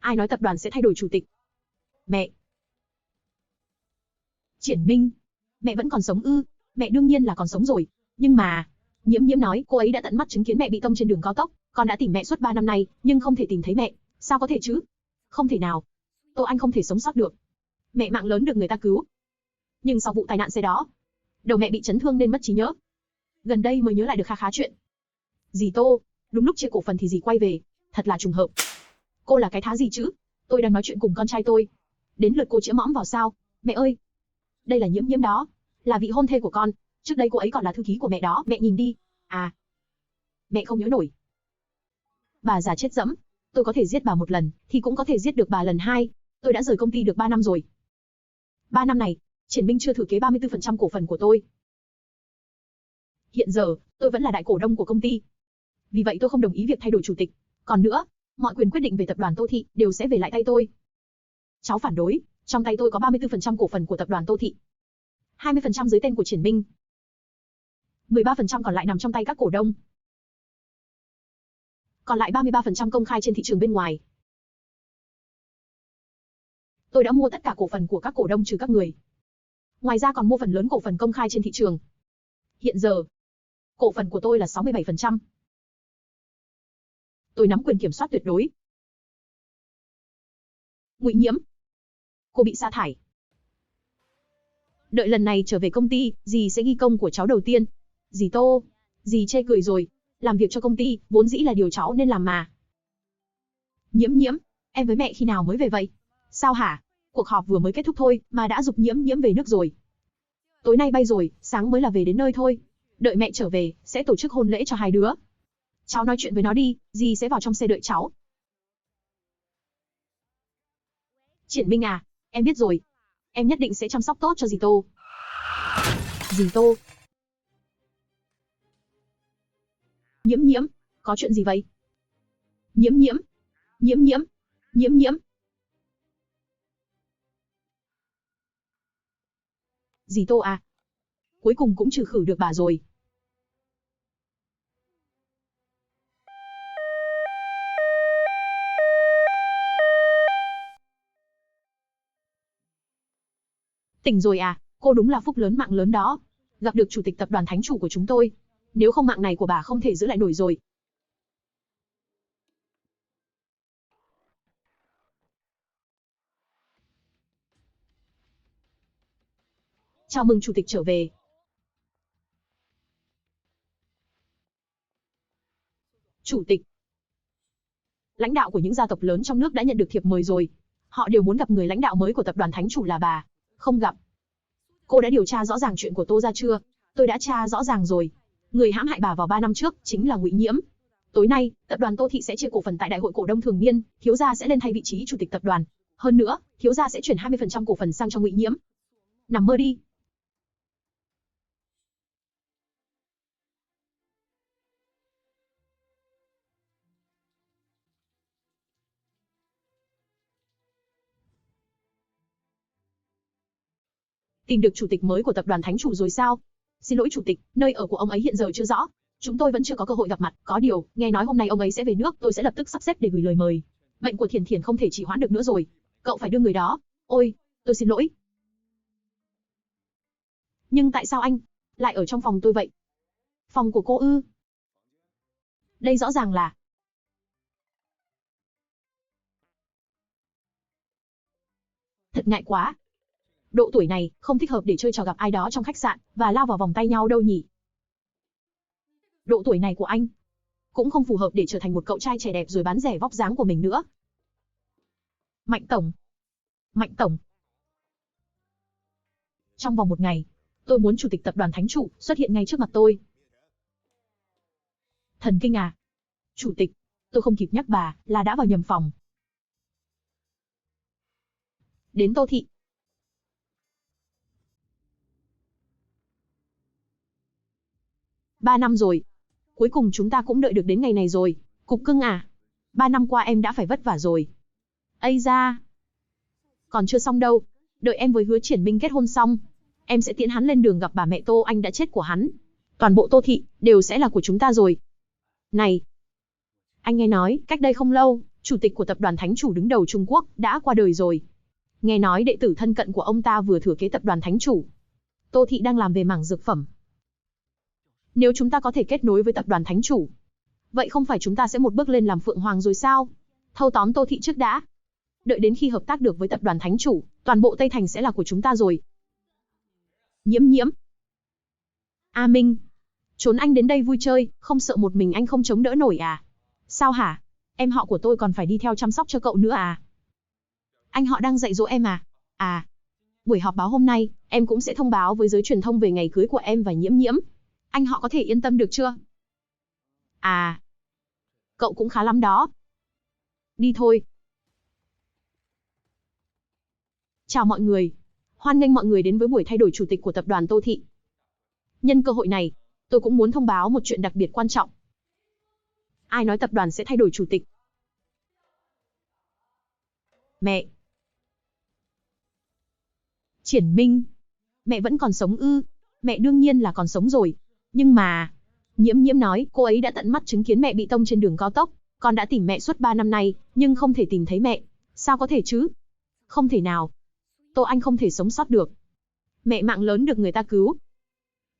Ai nói tập đoàn sẽ thay đổi chủ tịch? Mẹ. Triển Minh. Mẹ vẫn còn sống ư? Mẹ đương nhiên là còn sống rồi. Nhưng mà... Nhiễm Nhiễm nói cô ấy đã tận mắt chứng kiến mẹ bị tông trên đường cao tốc. Con đã tìm mẹ suốt 3 năm nay, nhưng không thể tìm thấy mẹ. Sao có thể chứ? Không thể nào. Tô Anh không thể sống sót được. Mẹ mạng lớn được người ta cứu. Nhưng sau vụ tai nạn xe đó, đầu mẹ bị chấn thương nên mất trí nhớ. Gần đây mới nhớ lại được khá khá chuyện. Dì Tô, đúng lúc chia cổ phần thì dì quay về. Thật là trùng hợp. Cô là cái thá gì chứ? Tôi đang nói chuyện cùng con trai tôi. Đến lượt cô chĩa mõm vào sao? Mẹ ơi! Đây là Nhiễm Nhiễm đó. Là vị hôn thê của con. Trước đây cô ấy còn là thư ký của mẹ đó. Mẹ nhìn đi. À. Mẹ không nhớ nổi. Bà già chết dẫm. Tôi có thể giết bà một lần, thì cũng có thể giết được bà lần hai. Tôi đã rời công ty được 3 năm rồi. 3 năm này, Triển Minh chưa thừa kế 34% cổ phần của tôi. Hiện giờ, tôi vẫn là đại cổ đông của công ty. Vì vậy tôi không đồng ý việc thay đổi chủ tịch. Còn nữa, mọi quyền quyết định về tập đoàn Tô Thị đều sẽ về lại tay tôi. Cháu phản đối, trong tay tôi có 34% cổ phần của tập đoàn Tô Thị. 20% dưới tên của Triển Minh. 13% còn lại nằm trong tay các cổ đông. Còn lại 33% công khai trên thị trường bên ngoài. Tôi đã mua tất cả cổ phần của các cổ đông trừ các người. Ngoài ra còn mua phần lớn cổ phần công khai trên thị trường. Hiện giờ, cổ phần của tôi là 67%. Tôi nắm quyền kiểm soát tuyệt đối. Ngụy Nhiễm, cô bị sa thải. Đợi lần này trở về công ty, dì sẽ ghi công của cháu đầu tiên. Dì Tô, dì chê cười rồi. Làm việc cho công ty, vốn dĩ là điều cháu nên làm mà. Nhiễm Nhiễm, em với mẹ khi nào mới về vậy? Sao hả? Cuộc họp vừa mới kết thúc thôi, mà đã giục Nhiễm Nhiễm về nước rồi. Tối nay bay rồi, sáng mới là về đến nơi thôi. Đợi mẹ trở về, sẽ tổ chức hôn lễ cho hai đứa. Cháu nói chuyện với nó đi, dì sẽ vào trong xe đợi cháu. Triển Minh à, em biết rồi. Em nhất định sẽ chăm sóc tốt cho dì Tô. Dì Tô. Nhiễm Nhiễm, có chuyện gì vậy? Nhiễm Nhiễm, Nhiễm Nhiễm, Nhiễm Nhiễm. Dì Tô à, cuối cùng cũng trừ khử được bà rồi. Tỉnh rồi à, cô đúng là phúc lớn mạng lớn đó. Gặp được chủ tịch tập đoàn Thánh Chủ của chúng tôi. Nếu không mạng này của bà không thể giữ lại nổi rồi. Chào mừng chủ tịch trở về. Chủ tịch. Lãnh đạo của những gia tộc lớn trong nước đã nhận được thiệp mời rồi. Họ đều muốn gặp người lãnh đạo mới của tập đoàn Thánh Chủ là bà. Không gặp. Cô đã điều tra rõ ràng chuyện của Tô gia chưa? Tôi đã tra rõ ràng rồi. Người hãm hại bà vào 3 năm trước chính là Ngụy Nhiễm. Tối nay, tập đoàn Tô Thị sẽ chia cổ phần tại đại hội cổ đông thường niên, thiếu gia sẽ lên thay vị trí chủ tịch tập đoàn. Hơn nữa, thiếu gia sẽ chuyển 20% cổ phần sang cho Ngụy Nhiễm. Nằm mơ đi. Tìm được chủ tịch mới của tập đoàn Thánh Chủ rồi sao? Xin lỗi chủ tịch, nơi ở của ông ấy hiện giờ chưa rõ. Chúng tôi vẫn chưa có cơ hội gặp mặt, có điều, nghe nói hôm nay ông ấy sẽ về nước, tôi sẽ lập tức sắp xếp để gửi lời mời. Bệnh của Thiển Thiển không thể trì hoãn được nữa rồi. Cậu phải đưa người đó. Ôi, tôi xin lỗi. Nhưng tại sao anh lại ở trong phòng tôi vậy? Phòng của cô ư? Đây rõ ràng là... Thật ngại quá. Độ tuổi này, không thích hợp để chơi trò gặp ai đó trong khách sạn, và lao vào vòng tay nhau đâu nhỉ? Độ tuổi này của anh, cũng không phù hợp để trở thành một cậu trai trẻ đẹp rồi bán rẻ vóc dáng của mình nữa. Mạnh Tổng. Mạnh Tổng. Trong vòng 1 ngày, tôi muốn chủ tịch tập đoàn Thánh Chủ xuất hiện ngay trước mặt tôi. Thần kinh à? Chủ tịch, tôi không kịp nhắc bà, là đã vào nhầm phòng. Đến Tô Thị. 3 năm rồi. Cuối cùng chúng ta cũng đợi được đến ngày này rồi. Cục cưng à? 3 năm qua em đã phải vất vả rồi. Ây da. Còn chưa xong đâu. Đợi em với Hứa Triển Minh kết hôn xong, em sẽ tiễn hắn lên đường gặp bà mẹ Tô Anh đã chết của hắn. Toàn bộ Tô Thị đều sẽ là của chúng ta rồi. Này. Anh nghe nói, cách đây không lâu, chủ tịch của tập đoàn Thánh Chủ đứng đầu Trung Quốc, đã qua đời rồi. Nghe nói đệ tử thân cận của ông ta vừa thừa kế tập đoàn Thánh Chủ. Tô Thị đang làm về mảng dược phẩm. Nếu chúng ta có thể kết nối với tập đoàn Thánh Chủ, vậy không phải chúng ta sẽ một bước lên làm Phượng Hoàng rồi sao? Thâu tóm Tô Thị trước đã. Đợi đến khi hợp tác được với tập đoàn Thánh Chủ, toàn bộ Tây Thành sẽ là của chúng ta rồi. Nhiễm Nhiễm. A Minh. Trốn anh đến đây vui chơi, không sợ một mình anh không chống đỡ nổi à? Sao hả? Em họ của tôi còn phải đi theo chăm sóc cho cậu nữa à? Anh họ đang dạy dỗ em à? À. Buổi họp báo hôm nay, em cũng sẽ thông báo với giới truyền thông về ngày cưới của em và Nhiễm Nhiễm. Anh họ có thể yên tâm được chưa? À. Cậu cũng khá lắm đó. Đi thôi. Chào mọi người. Hoan nghênh mọi người đến với buổi thay đổi chủ tịch của tập đoàn Tô Thị. Nhân cơ hội này, tôi cũng muốn thông báo một chuyện đặc biệt quan trọng. Ai nói tập đoàn sẽ thay đổi chủ tịch? Mẹ. Triển Minh. Mẹ vẫn còn sống ư? Mẹ đương nhiên là còn sống rồi. Nhưng mà... Nhiễm Nhiễm nói cô ấy đã tận mắt chứng kiến mẹ bị tông trên đường cao tốc. Con đã tìm mẹ suốt 3 năm nay, nhưng không thể tìm thấy mẹ. Sao có thể chứ? Không thể nào. Tô Anh không thể sống sót được. Mẹ mạng lớn được người ta cứu.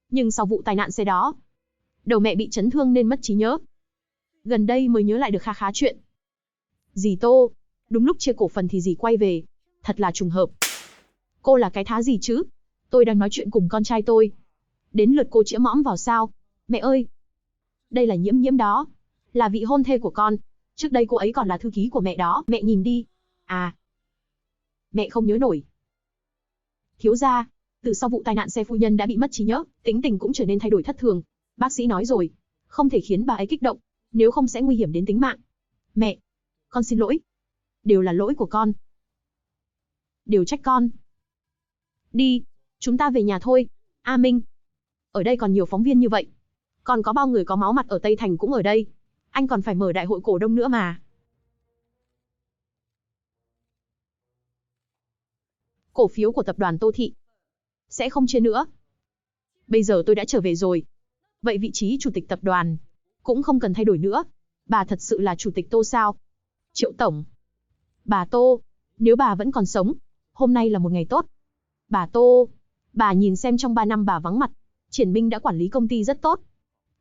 Nhưng sau vụ tai nạn xe đó, đầu mẹ bị chấn thương nên mất trí nhớ. Gần đây mới nhớ lại được khá khá chuyện. Dì Tô, đúng lúc chia cổ phần thì dì quay về. Thật là trùng hợp. Cô là cái thá gì chứ? Tôi đang nói chuyện cùng con trai tôi. Đến lượt cô chĩa mõm vào sao? Mẹ ơi! Đây là Nhiễm Nhiễm đó. Là vị hôn thê của con. Trước đây cô ấy còn là thư ký của mẹ đó. Mẹ nhìn đi. À. Mẹ không nhớ nổi. Thiếu gia, từ sau vụ tai nạn xe phu nhân đã bị mất trí nhớ, tính tình cũng trở nên thay đổi thất thường. Bác sĩ nói rồi, không thể khiến bà ấy kích động, nếu không sẽ nguy hiểm đến tính mạng. Mẹ, con xin lỗi. Đều là lỗi của con. Đều trách con. Đi, chúng ta về nhà thôi. A Minh. Ở đây còn nhiều phóng viên như vậy. Còn có bao người có máu mặt ở Tây Thành cũng ở đây. Anh còn phải mở đại hội cổ đông nữa mà. Cổ phiếu của tập đoàn Tô Thị sẽ không chia nữa. Bây giờ tôi đã trở về rồi. Vậy vị trí chủ tịch tập đoàn cũng không cần thay đổi nữa. Bà thật sự là chủ tịch Tô sao? Triệu tổng. Bà Tô, nếu bà vẫn còn sống, hôm nay là một ngày tốt. Bà Tô, bà nhìn xem trong 3 năm bà vắng mặt, Triển Minh đã quản lý công ty rất tốt.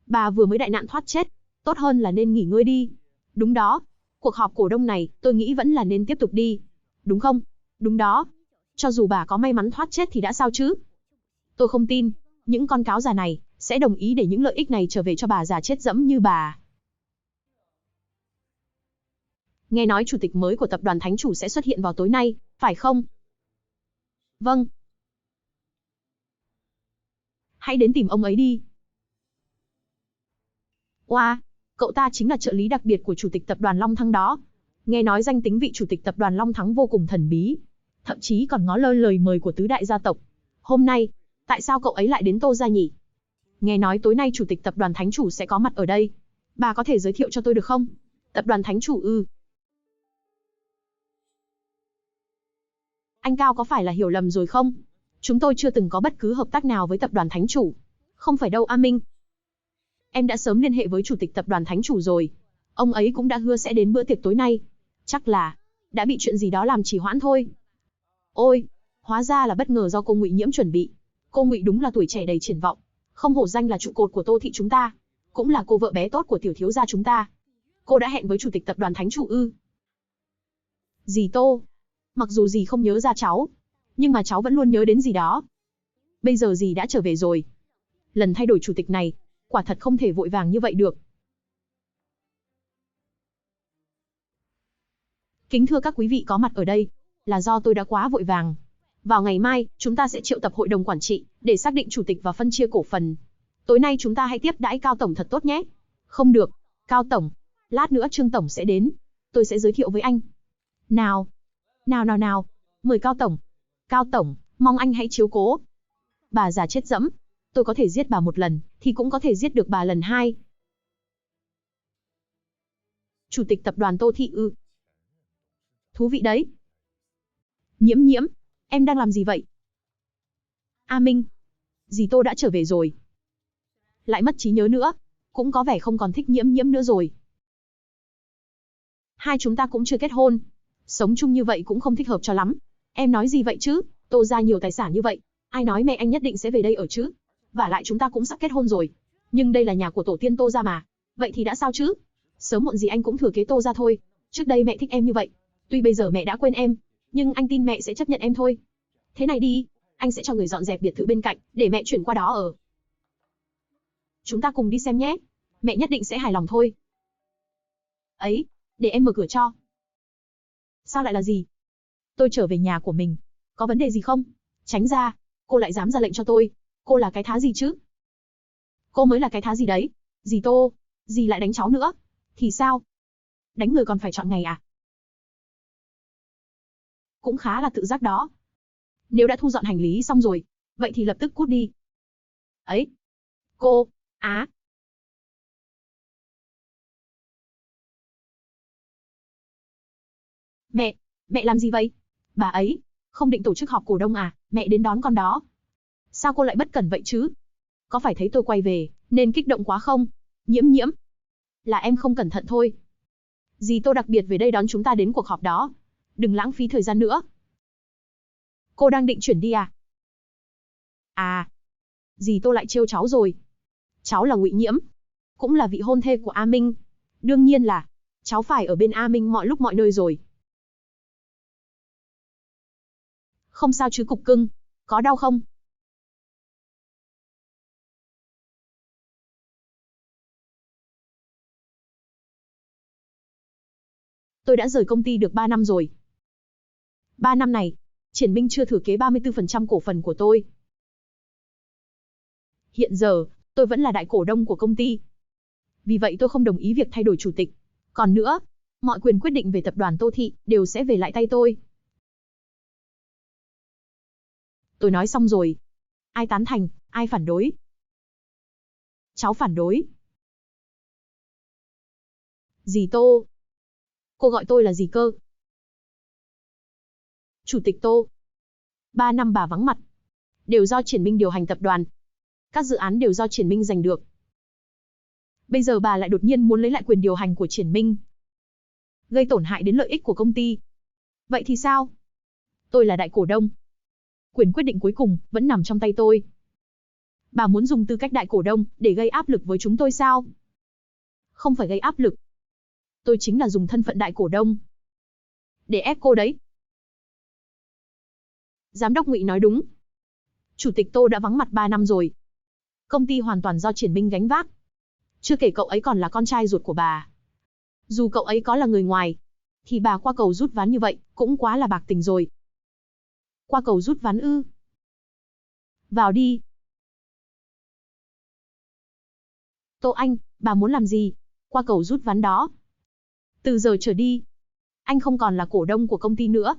Bà vừa mới đại nạn thoát chết, tốt hơn là nên nghỉ ngơi đi. Đúng đó, cuộc họp cổ đông này tôi nghĩ vẫn là nên tiếp tục đi. Đúng không? Đúng đó. Cho dù bà có may mắn thoát chết thì đã sao chứ? Tôi không tin, những con cáo già này sẽ đồng ý để những lợi ích này trở về cho bà già chết dẫm như bà. Nghe nói chủ tịch mới của tập đoàn Thánh Chủ sẽ xuất hiện vào tối nay, phải không? Vâng. Hãy đến tìm ông ấy đi. Oa, cậu ta chính là trợ lý đặc biệt của chủ tịch tập đoàn Long Thắng đó. Nghe nói danh tính vị chủ tịch tập đoàn Long Thắng vô cùng thần bí, thậm chí còn ngó lơ lời mời của tứ đại gia tộc. Hôm nay, tại sao cậu ấy lại đến Tô gia nhỉ? Nghe nói tối nay chủ tịch tập đoàn Thánh Chủ sẽ có mặt ở đây. Bà có thể giới thiệu cho tôi được không? Tập đoàn Thánh Chủ ư? Anh Cao có phải là hiểu lầm rồi không? Chúng tôi chưa từng có bất cứ hợp tác nào với tập đoàn Thánh Chủ. Không phải đâu A Minh. Em đã sớm liên hệ với chủ tịch tập đoàn Thánh Chủ rồi. Ông ấy cũng đã hứa sẽ đến bữa tiệc tối nay. Chắc là đã bị chuyện gì đó làm trì hoãn thôi. Ôi, hóa ra là bất ngờ do cô Ngụy Nhiễm chuẩn bị. Cô Ngụy đúng là tuổi trẻ đầy triển vọng, không hổ danh là trụ cột của Tô thị chúng ta, cũng là cô vợ bé tốt của tiểu thiếu gia chúng ta. Cô đã hẹn với chủ tịch tập đoàn Thánh Chủ ư? Dì Tô, mặc dù dì không nhớ ra cháu, nhưng mà cháu vẫn luôn nhớ đến dì đó. Bây giờ dì đã trở về rồi. Lần thay đổi chủ tịch này, quả thật không thể vội vàng như vậy được. Kính thưa các quý vị có mặt ở đây, là do tôi đã quá vội vàng. Vào ngày mai, chúng ta sẽ triệu tập hội đồng quản trị, để xác định chủ tịch và phân chia cổ phần. Tối nay chúng ta hãy tiếp đãi Cao Tổng thật tốt nhé. Không được, Cao Tổng, lát nữa Trương Tổng sẽ đến. Tôi sẽ giới thiệu với anh. Nào, nào, mời Cao Tổng. Cao Tổng, mong anh hãy chiếu cố. Bà già chết dẫm, tôi có thể giết bà một lần, thì cũng có thể giết được bà lần hai. Chủ tịch tập đoàn Tô thị ư? Thú vị đấy. Nhiễm Nhiễm, em đang làm gì vậy? A Minh, dì Tô đã trở về rồi. Lại mất trí nhớ nữa, cũng có vẻ không còn thích Nhiễm Nhiễm nữa rồi. Hai chúng ta cũng chưa kết hôn. Sống chung như vậy cũng không thích hợp cho lắm. Em nói gì vậy chứ? Tô gia nhiều tài sản như vậy. Ai nói mẹ anh nhất định sẽ về đây ở chứ? Vả lại chúng ta cũng sắp kết hôn rồi. Nhưng đây là nhà của tổ tiên Tô gia mà. Vậy thì đã sao chứ? Sớm muộn gì anh cũng thừa kế Tô gia thôi. Trước đây mẹ thích em như vậy. Tuy bây giờ mẹ đã quên em, nhưng anh tin mẹ sẽ chấp nhận em thôi. Thế này đi, anh sẽ cho người dọn dẹp biệt thự bên cạnh, để mẹ chuyển qua đó ở. Chúng ta cùng đi xem nhé. Mẹ nhất định sẽ hài lòng thôi. Ấy, để em mở cửa cho. Sao lại là gì? Tôi trở về nhà của mình. Có vấn đề gì không? Tránh ra, cô lại dám ra lệnh cho tôi. Cô là cái thá gì chứ? Cô mới là cái thá gì đấy? Dì Tô, dì lại đánh cháu nữa. Thì sao? Đánh người còn phải chọn ngày à? Cũng khá là tự giác đó. Nếu đã thu dọn hành lý xong rồi, vậy thì lập tức cút đi. Ấy, cô, á. Mẹ làm gì vậy? Bà ấy, không định tổ chức họp cổ đông à, mẹ đến đón con đó. Sao cô lại bất cẩn vậy chứ? Có phải thấy tôi quay về, nên kích động quá không? Nhiễm nhiễm, là em không cẩn thận thôi. Dì Tô đặc biệt về đây đón chúng ta đến cuộc họp đó. Đừng lãng phí thời gian nữa. Cô đang định chuyển đi à? À, dì Tô lại trêu cháu rồi. Cháu là Ngụy Nhiễm, cũng là vị hôn thê của A Minh. Đương nhiên là, cháu phải ở bên A Minh mọi lúc mọi nơi rồi. Không sao chứ cục cưng, có đau không? Tôi đã rời công ty được 3 năm rồi. 3 năm này, Triển Minh chưa thừa kế 34% cổ phần của tôi. Hiện giờ, tôi vẫn là đại cổ đông của công ty. Vì vậy tôi không đồng ý việc thay đổi chủ tịch. Còn nữa, mọi quyền quyết định về tập đoàn Tô Thị đều sẽ về lại tay tôi. Tôi nói xong rồi. Ai tán thành, ai phản đối? Cháu phản đối. Dì Tô. Cô gọi tôi là gì cơ? Chủ tịch Tô. 3 năm bà vắng mặt. Đều do Triển Minh điều hành tập đoàn. Các dự án đều do Triển Minh giành được. Bây giờ bà lại đột nhiên muốn lấy lại quyền điều hành của Triển Minh. Gây tổn hại đến lợi ích của công ty. Vậy thì sao? Tôi là đại cổ đông. Quyền quyết định cuối cùng vẫn nằm trong tay tôi. Bà muốn dùng tư cách đại cổ đông để gây áp lực với chúng tôi sao? Không phải gây áp lực. Tôi chính là dùng thân phận đại cổ đông để ép cô đấy. Giám đốc Ngụy nói đúng. Chủ tịch Tô đã vắng mặt 3 năm rồi. Công ty hoàn toàn do Triển Minh gánh vác. Chưa kể cậu ấy còn là con trai ruột của bà. Dù cậu ấy có là người ngoài, thì bà qua cầu rút ván như vậy, cũng quá là bạc tình rồi. Qua cầu rút ván ư? Vào đi. Tô Anh, bà muốn làm gì? Qua cầu rút ván đó. Từ giờ trở đi, anh không còn là cổ đông của công ty nữa.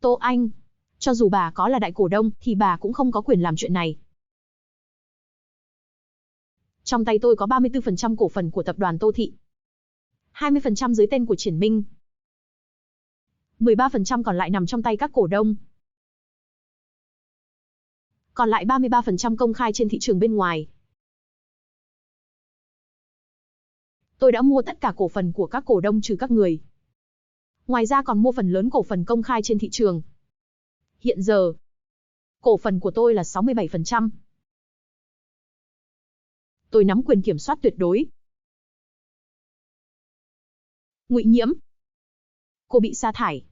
Tô Anh, cho dù bà có là đại cổ đông, thì bà cũng không có quyền làm chuyện này. Trong tay tôi có 34% cổ phần của tập đoàn Tô Thị. 20% dưới tên của Triển Minh. 13% còn lại nằm trong tay các cổ đông. Còn lại 33% công khai trên thị trường bên ngoài. Tôi đã mua tất cả cổ phần của các cổ đông trừ các người. Ngoài ra còn mua phần lớn cổ phần công khai trên thị trường. Hiện giờ, cổ phần của tôi là 67%. Tôi nắm quyền kiểm soát tuyệt đối. Ngụy Nhiễm, cô bị sa thải.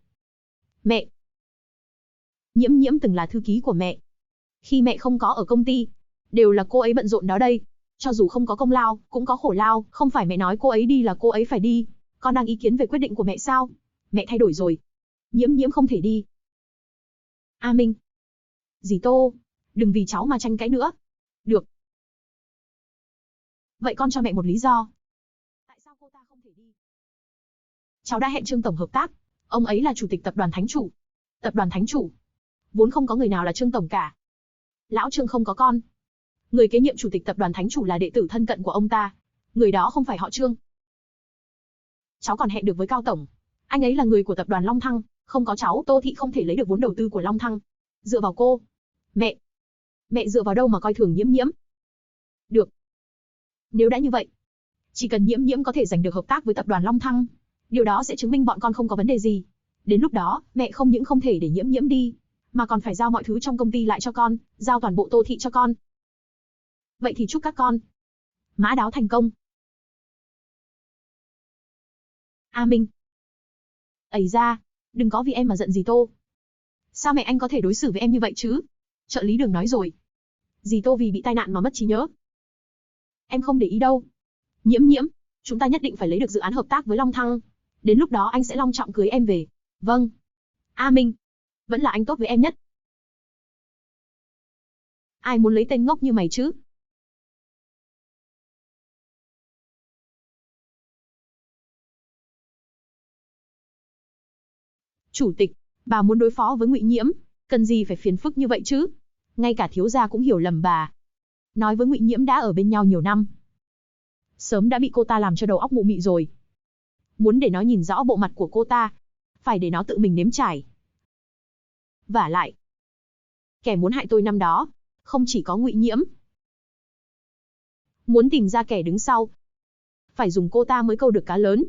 Mẹ. Nhiễm Nhiễm từng là thư ký của mẹ. Khi mẹ không có ở công ty, đều là cô ấy bận rộn đó đây. Cho dù không có công lao, cũng có khổ lao, không phải mẹ nói cô ấy đi là cô ấy phải đi. Con đang ý kiến về quyết định của mẹ sao? Mẹ thay đổi rồi. Nhiễm Nhiễm không thể đi. A Minh. Dì Tô, đừng vì cháu mà tranh cãi nữa. Được. Vậy con cho mẹ một lý do. Tại sao cô ta không thể đi? Cháu đã hẹn Trương Tổng hợp tác. Ông ấy là chủ tịch tập đoàn Thánh Chủ. Tập đoàn Thánh Chủ. Vốn không có người nào là Trương Tổng cả. Lão Trương không có con. Người kế nhiệm chủ tịch tập đoàn Thánh Chủ là đệ tử thân cận của ông ta. Người đó không phải họ Trương. Cháu còn hẹn được với Cao Tổng. Anh ấy là người của tập đoàn Long Thăng. Không có cháu, Tô Thị không thể lấy được vốn đầu tư của Long Thăng. Dựa vào cô. Mẹ. Mẹ dựa vào đâu mà coi thường Nhiễm Nhiễm? Được. Nếu đã như vậy, chỉ cần Nhiễm Nhiễm có thể giành được hợp tác với tập đoàn Long Thăng, Điều đó sẽ chứng minh bọn con không có vấn đề gì. Đến lúc đó, mẹ không những không thể để Nhiễm Nhiễm đi, mà còn phải giao mọi thứ trong công ty lại cho con, giao toàn bộ Tô Thị cho con. Vậy thì chúc các con mã đáo thành công. A Minh. Ẩy ra, đừng có vì em mà giận gì Tô. Sao mẹ anh có thể đối xử với em như vậy chứ? Trợ lý Đường nói rồi. Dì Tô vì bị tai nạn mà mất trí nhớ. Em không để ý đâu. Nhiễm Nhiễm, chúng ta nhất định phải lấy được dự án hợp tác với Long Thăng. Đến lúc đó anh sẽ long trọng cưới em về. Vâng. A Minh, vẫn là anh tốt với em nhất. Ai muốn lấy tên ngốc như mày chứ? Chủ tịch, bà muốn đối phó với Ngụy Nhiễm, cần gì phải phiền phức như vậy chứ? Ngay cả thiếu gia cũng hiểu lầm bà. Nói với Ngụy Nhiễm đã ở bên nhau nhiều năm, sớm đã bị cô ta làm cho đầu óc mụ mị rồi. Muốn để nó nhìn rõ bộ mặt của cô ta, phải để nó tự mình nếm trải. Vả lại, kẻ muốn hại tôi năm đó, không chỉ có Ngụy Nhiễm. Muốn tìm ra kẻ đứng sau, phải dùng cô ta mới câu được cá lớn.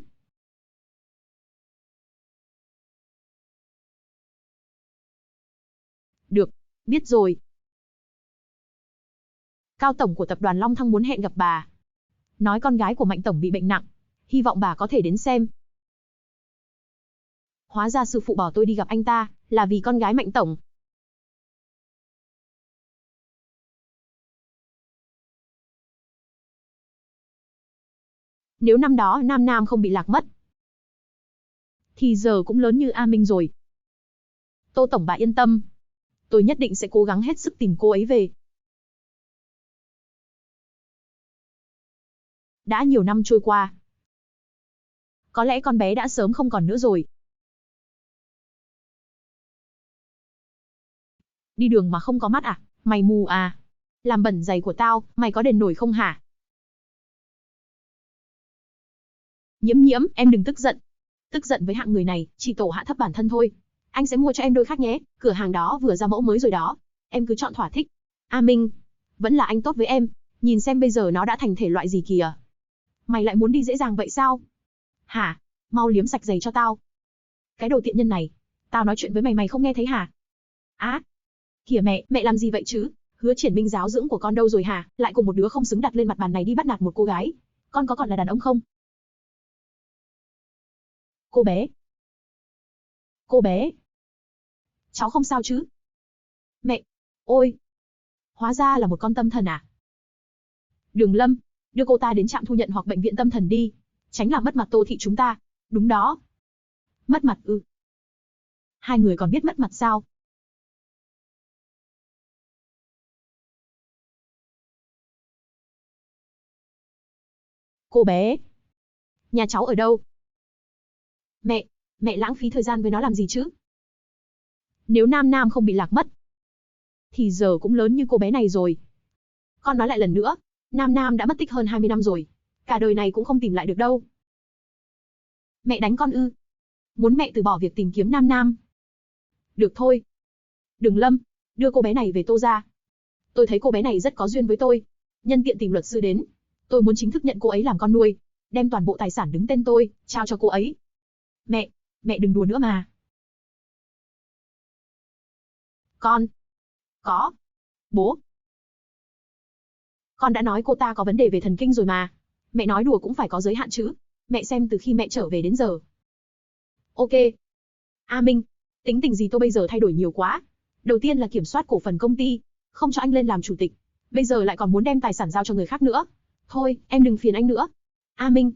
Được, biết rồi. Cao tổng của tập đoàn Long Thăng muốn hẹn gặp bà. Nói con gái của Mạnh tổng bị bệnh nặng, hy vọng bà có thể đến xem. Hóa ra sư phụ bỏ tôi đi gặp anh ta, là vì con gái Mạnh tổng. Nếu năm đó Nam Nam không bị lạc mất, thì giờ cũng lớn như A Minh rồi. Tô tổng bà yên tâm, tôi nhất định sẽ cố gắng hết sức tìm cô ấy về. Đã nhiều năm trôi qua, có lẽ con bé đã sớm không còn nữa rồi. Đi đường mà không có mắt à? Mày mù à? Làm bẩn giày của tao, mày có đền nổi không hả? Nhiễm Nhiễm, em đừng tức giận. Tức giận với hạng người này, chỉ tổ hạ thấp bản thân thôi. Anh sẽ mua cho em đôi khác nhé, cửa hàng đó vừa ra mẫu mới rồi đó. Em cứ chọn thỏa thích. A Minh, vẫn là anh tốt với em. Nhìn xem bây giờ nó đã thành thể loại gì kìa. Mày lại muốn đi dễ dàng vậy sao? Hả? Mau liếm sạch giày cho tao. Cái đồ tiện nhân này. Tao nói chuyện với mày mày không nghe thấy hả? Á, kìa mẹ làm gì vậy chứ? Hứa Triển Minh giáo dưỡng của con đâu rồi hả? Lại cùng một đứa không xứng đặt lên mặt bàn này đi bắt nạt một cô gái. Con có còn là đàn ông không? Cô bé. Cô bé. Cháu không sao chứ? Mẹ. Ôi. Hóa ra là một con tâm thần à? Đường Lâm, đưa cô ta đến trạm thu nhận hoặc bệnh viện tâm thần đi. Tránh làm mất mặt Tô Thị chúng ta. Đúng đó. Mất mặt ư? Hai người còn biết mất mặt sao? Cô bé. Nhà cháu ở đâu? Mẹ lãng phí thời gian với nó làm gì chứ? Nếu Nam Nam không bị lạc mất, thì giờ cũng lớn như cô bé này rồi. Con nói lại lần nữa, Nam Nam đã mất tích hơn 20 năm rồi. Cả đời này cũng không tìm lại được đâu. Mẹ đánh con ư? Muốn mẹ từ bỏ việc tìm kiếm Nam Nam? Được thôi. Đường Lâm, đưa cô bé này về Tô gia. Tôi thấy cô bé này rất có duyên với tôi. Nhân tiện tìm luật sư đến. Tôi muốn chính thức nhận cô ấy làm con nuôi. Đem toàn bộ tài sản đứng tên tôi, trao cho cô ấy. Mẹ đừng đùa nữa mà. Con. Có. Bố. Con đã nói cô ta có vấn đề về thần kinh rồi mà. Mẹ nói đùa cũng phải có giới hạn chứ. Mẹ xem từ khi mẹ trở về đến giờ. Ok. A Minh, tính tình gì tôi bây giờ thay đổi nhiều quá. Đầu tiên là kiểm soát cổ phần công ty, không cho anh lên làm chủ tịch. Bây giờ lại còn muốn đem tài sản giao cho người khác nữa. Thôi, em đừng phiền anh nữa. A Minh,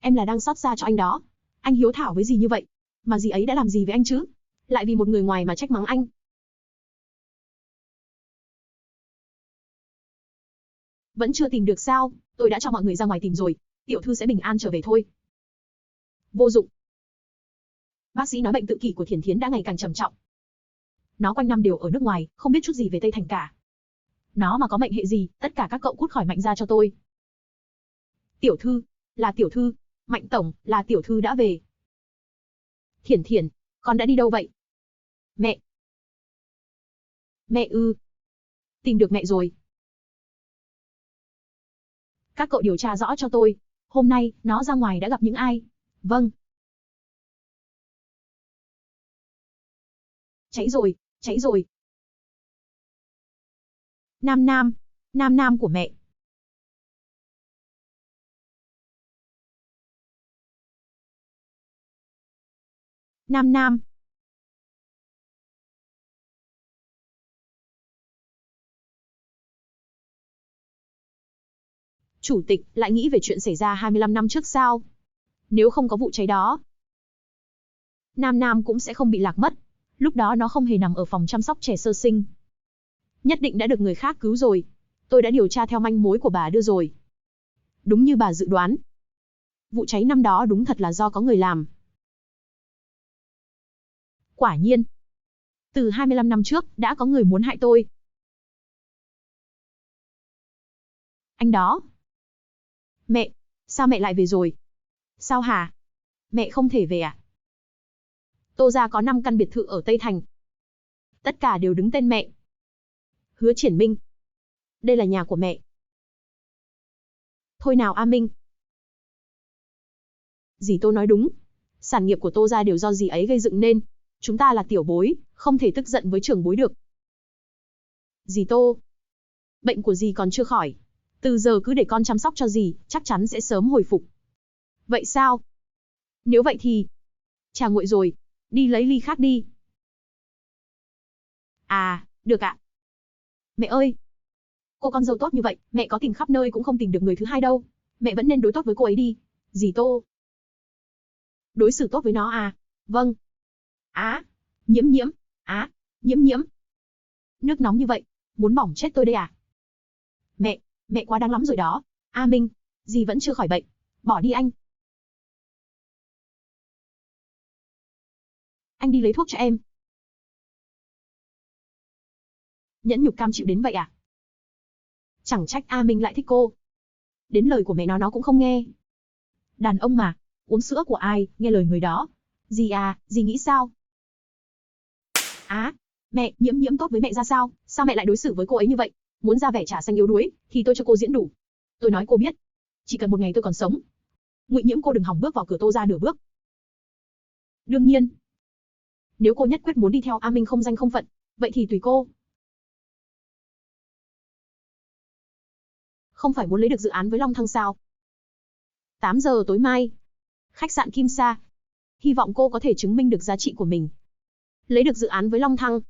em là đang xót xa cho anh đó. Anh hiếu thảo với dì như vậy, mà dì ấy đã làm gì với anh chứ? Lại vì một người ngoài mà trách mắng anh. Vẫn chưa tìm được sao? Tôi đã cho mọi người ra ngoài tìm rồi. Tiểu thư sẽ bình an trở về thôi. Vô dụng. Bác sĩ nói bệnh tự kỷ của Thiển Thiến đã ngày càng trầm trọng. Nó quanh năm đều ở nước ngoài, không biết chút gì về Tây Thành cả. Nó mà có mệnh hệ gì, tất cả các cậu cút khỏi Mạnh gia cho tôi. Tiểu thư, là tiểu thư. Mạnh tổng, là tiểu thư đã về. Thiển Thiển, con đã đi đâu vậy? Mẹ. Mẹ ư? Tìm được mẹ rồi. Các cậu điều tra rõ cho tôi. Hôm nay, nó ra ngoài đã gặp những ai? Vâng. cháy rồi, cháy rồi. Nam Nam, Nam Nam của mẹ. Nam Nam. Chủ tịch lại nghĩ về chuyện xảy ra 25 năm trước sao? Nếu không có vụ cháy đó, Nam Nam cũng sẽ không bị lạc mất. Lúc đó nó không hề nằm ở phòng chăm sóc trẻ sơ sinh. Nhất định đã được người khác cứu rồi. Tôi đã điều tra theo manh mối của bà đưa rồi. Đúng như bà dự đoán. Vụ cháy năm đó đúng thật là do có người làm. Quả nhiên. Từ 25 năm trước, đã có người muốn hại tôi. Anh đó. Mẹ, sao mẹ lại về rồi? Sao hả? Mẹ không thể về à? Tô gia có 5 căn biệt thự ở Tây Thành. Tất cả đều đứng tên mẹ. Hứa Triển Minh. Đây là nhà của mẹ. Thôi nào A Minh. Dì Tô nói đúng. Sản nghiệp của Tô gia đều do dì ấy gây dựng nên. Chúng ta là tiểu bối, không thể tức giận với trưởng bối được. Dì Tô. Bệnh của dì còn chưa khỏi. Từ giờ cứ để con chăm sóc cho dì, chắc chắn sẽ sớm hồi phục. Vậy sao? Nếu vậy thì... Trà nguội rồi. Đi lấy ly khác đi. À, được ạ. Mẹ ơi! Cô con dâu tốt như vậy, mẹ có tìm khắp nơi cũng không tìm được người thứ hai đâu. Mẹ vẫn nên đối tốt với cô ấy đi. Dì Tô. Đối xử tốt với nó à? Vâng. Á, Nhiễm Nhiễm, Nhiễm Nhiễm. Nước nóng như vậy, muốn bỏng chết tôi đây à? Mẹ quá đáng lắm rồi đó. A Minh, dì vẫn chưa khỏi bệnh. Bỏ đi anh. Anh đi lấy thuốc cho em. Nhẫn nhục cam chịu đến vậy à? Chẳng trách A Minh lại thích cô. Đến lời của mẹ nó cũng không nghe. Đàn ông mà, uống sữa của ai, nghe lời người đó. Dì à, dì nghĩ sao? Mẹ, Nhiễm Nhiễm tốt với mẹ ra sao? Sao mẹ lại đối xử với cô ấy như vậy? Muốn ra vẻ trả xanh yếu đuối, thì tôi cho cô diễn đủ. Tôi nói cô biết. Chỉ cần một ngày tôi còn sống, Ngụy Nhiễm cô đừng hòng bước vào cửa Tô gia nửa bước. Đương nhiên. Nếu cô nhất quyết muốn đi theo A Minh không danh không phận, vậy thì tùy cô. Không phải muốn lấy được dự án với Long Thăng sao? 8 giờ tối mai. Khách sạn Kim Sa. Hy vọng cô có thể chứng minh được giá trị của mình. Lấy được dự án với Long Thăng.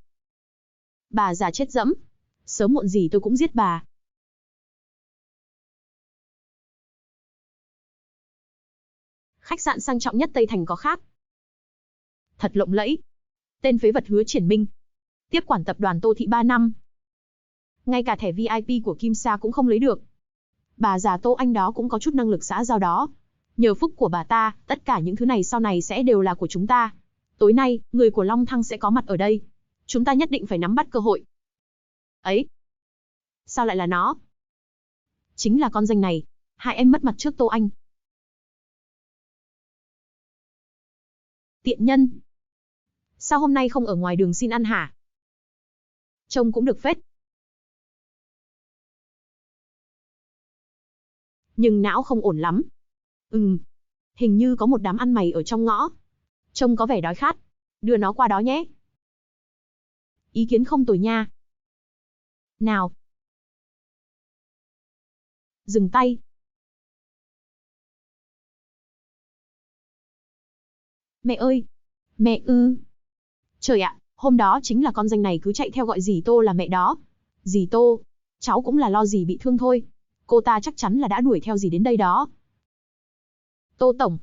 Bà già chết dẫm. Sớm muộn gì tôi cũng giết bà. Khách sạn sang trọng nhất Tây Thành có khác. Thật lộng lẫy. Tên phế vật Hứa Triển Minh. Tiếp quản tập đoàn Tô Thị 3 năm. Ngay cả thẻ VIP của Kim Sa cũng không lấy được. Bà già Tô Anh đó cũng có chút năng lực xã giao đó. Nhờ phúc của bà ta, tất cả những thứ này sau này sẽ đều là của chúng ta. Tối nay, người của Long Thăng sẽ có mặt ở đây. Chúng ta nhất định phải nắm bắt cơ hội. Ấy! Sao lại là nó? Chính là con danh này. Hại em mất mặt trước Tô Anh. Tiện nhân! Sao hôm nay không ở ngoài đường xin ăn hả? Trông cũng được phết. Nhưng não không ổn lắm. Hình như có một đám ăn mày ở trong ngõ. Trông có vẻ đói khát. Đưa nó qua đó nhé. Ý kiến không tồi nha. Nào. Dừng tay. Mẹ ơi! Mẹ ư! Trời ạ, hôm đó chính là con danh này cứ chạy theo gọi dì Tô là mẹ đó. Dì Tô, cháu cũng là lo dì bị thương thôi. Cô ta chắc chắn là đã đuổi theo dì đến đây đó. Tô Tổng.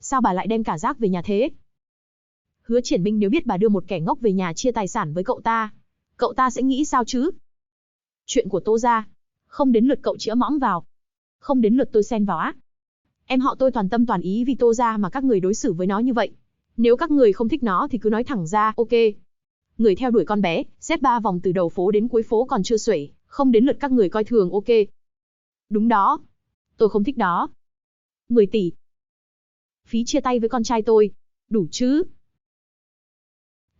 Sao bà lại đem cả rác về nhà thế? Hứa Triển Minh nếu biết bà đưa một kẻ ngốc về nhà chia tài sản với cậu ta sẽ nghĩ sao chứ? Chuyện của Tô gia, không đến lượt cậu chĩa mõm vào. Không đến lượt tôi xen vào á. Em họ tôi toàn tâm toàn ý vì Tô gia mà các người đối xử với nó như vậy. Nếu các người không thích nó thì cứ nói thẳng ra, ok. Người theo đuổi con bé, xếp 3 vòng từ đầu phố đến cuối phố còn chưa xuể, không đến lượt các người coi thường, ok. Đúng đó. Tôi không thích đó. 10 tỷ. Phí chia tay với con trai tôi. Đủ chứ?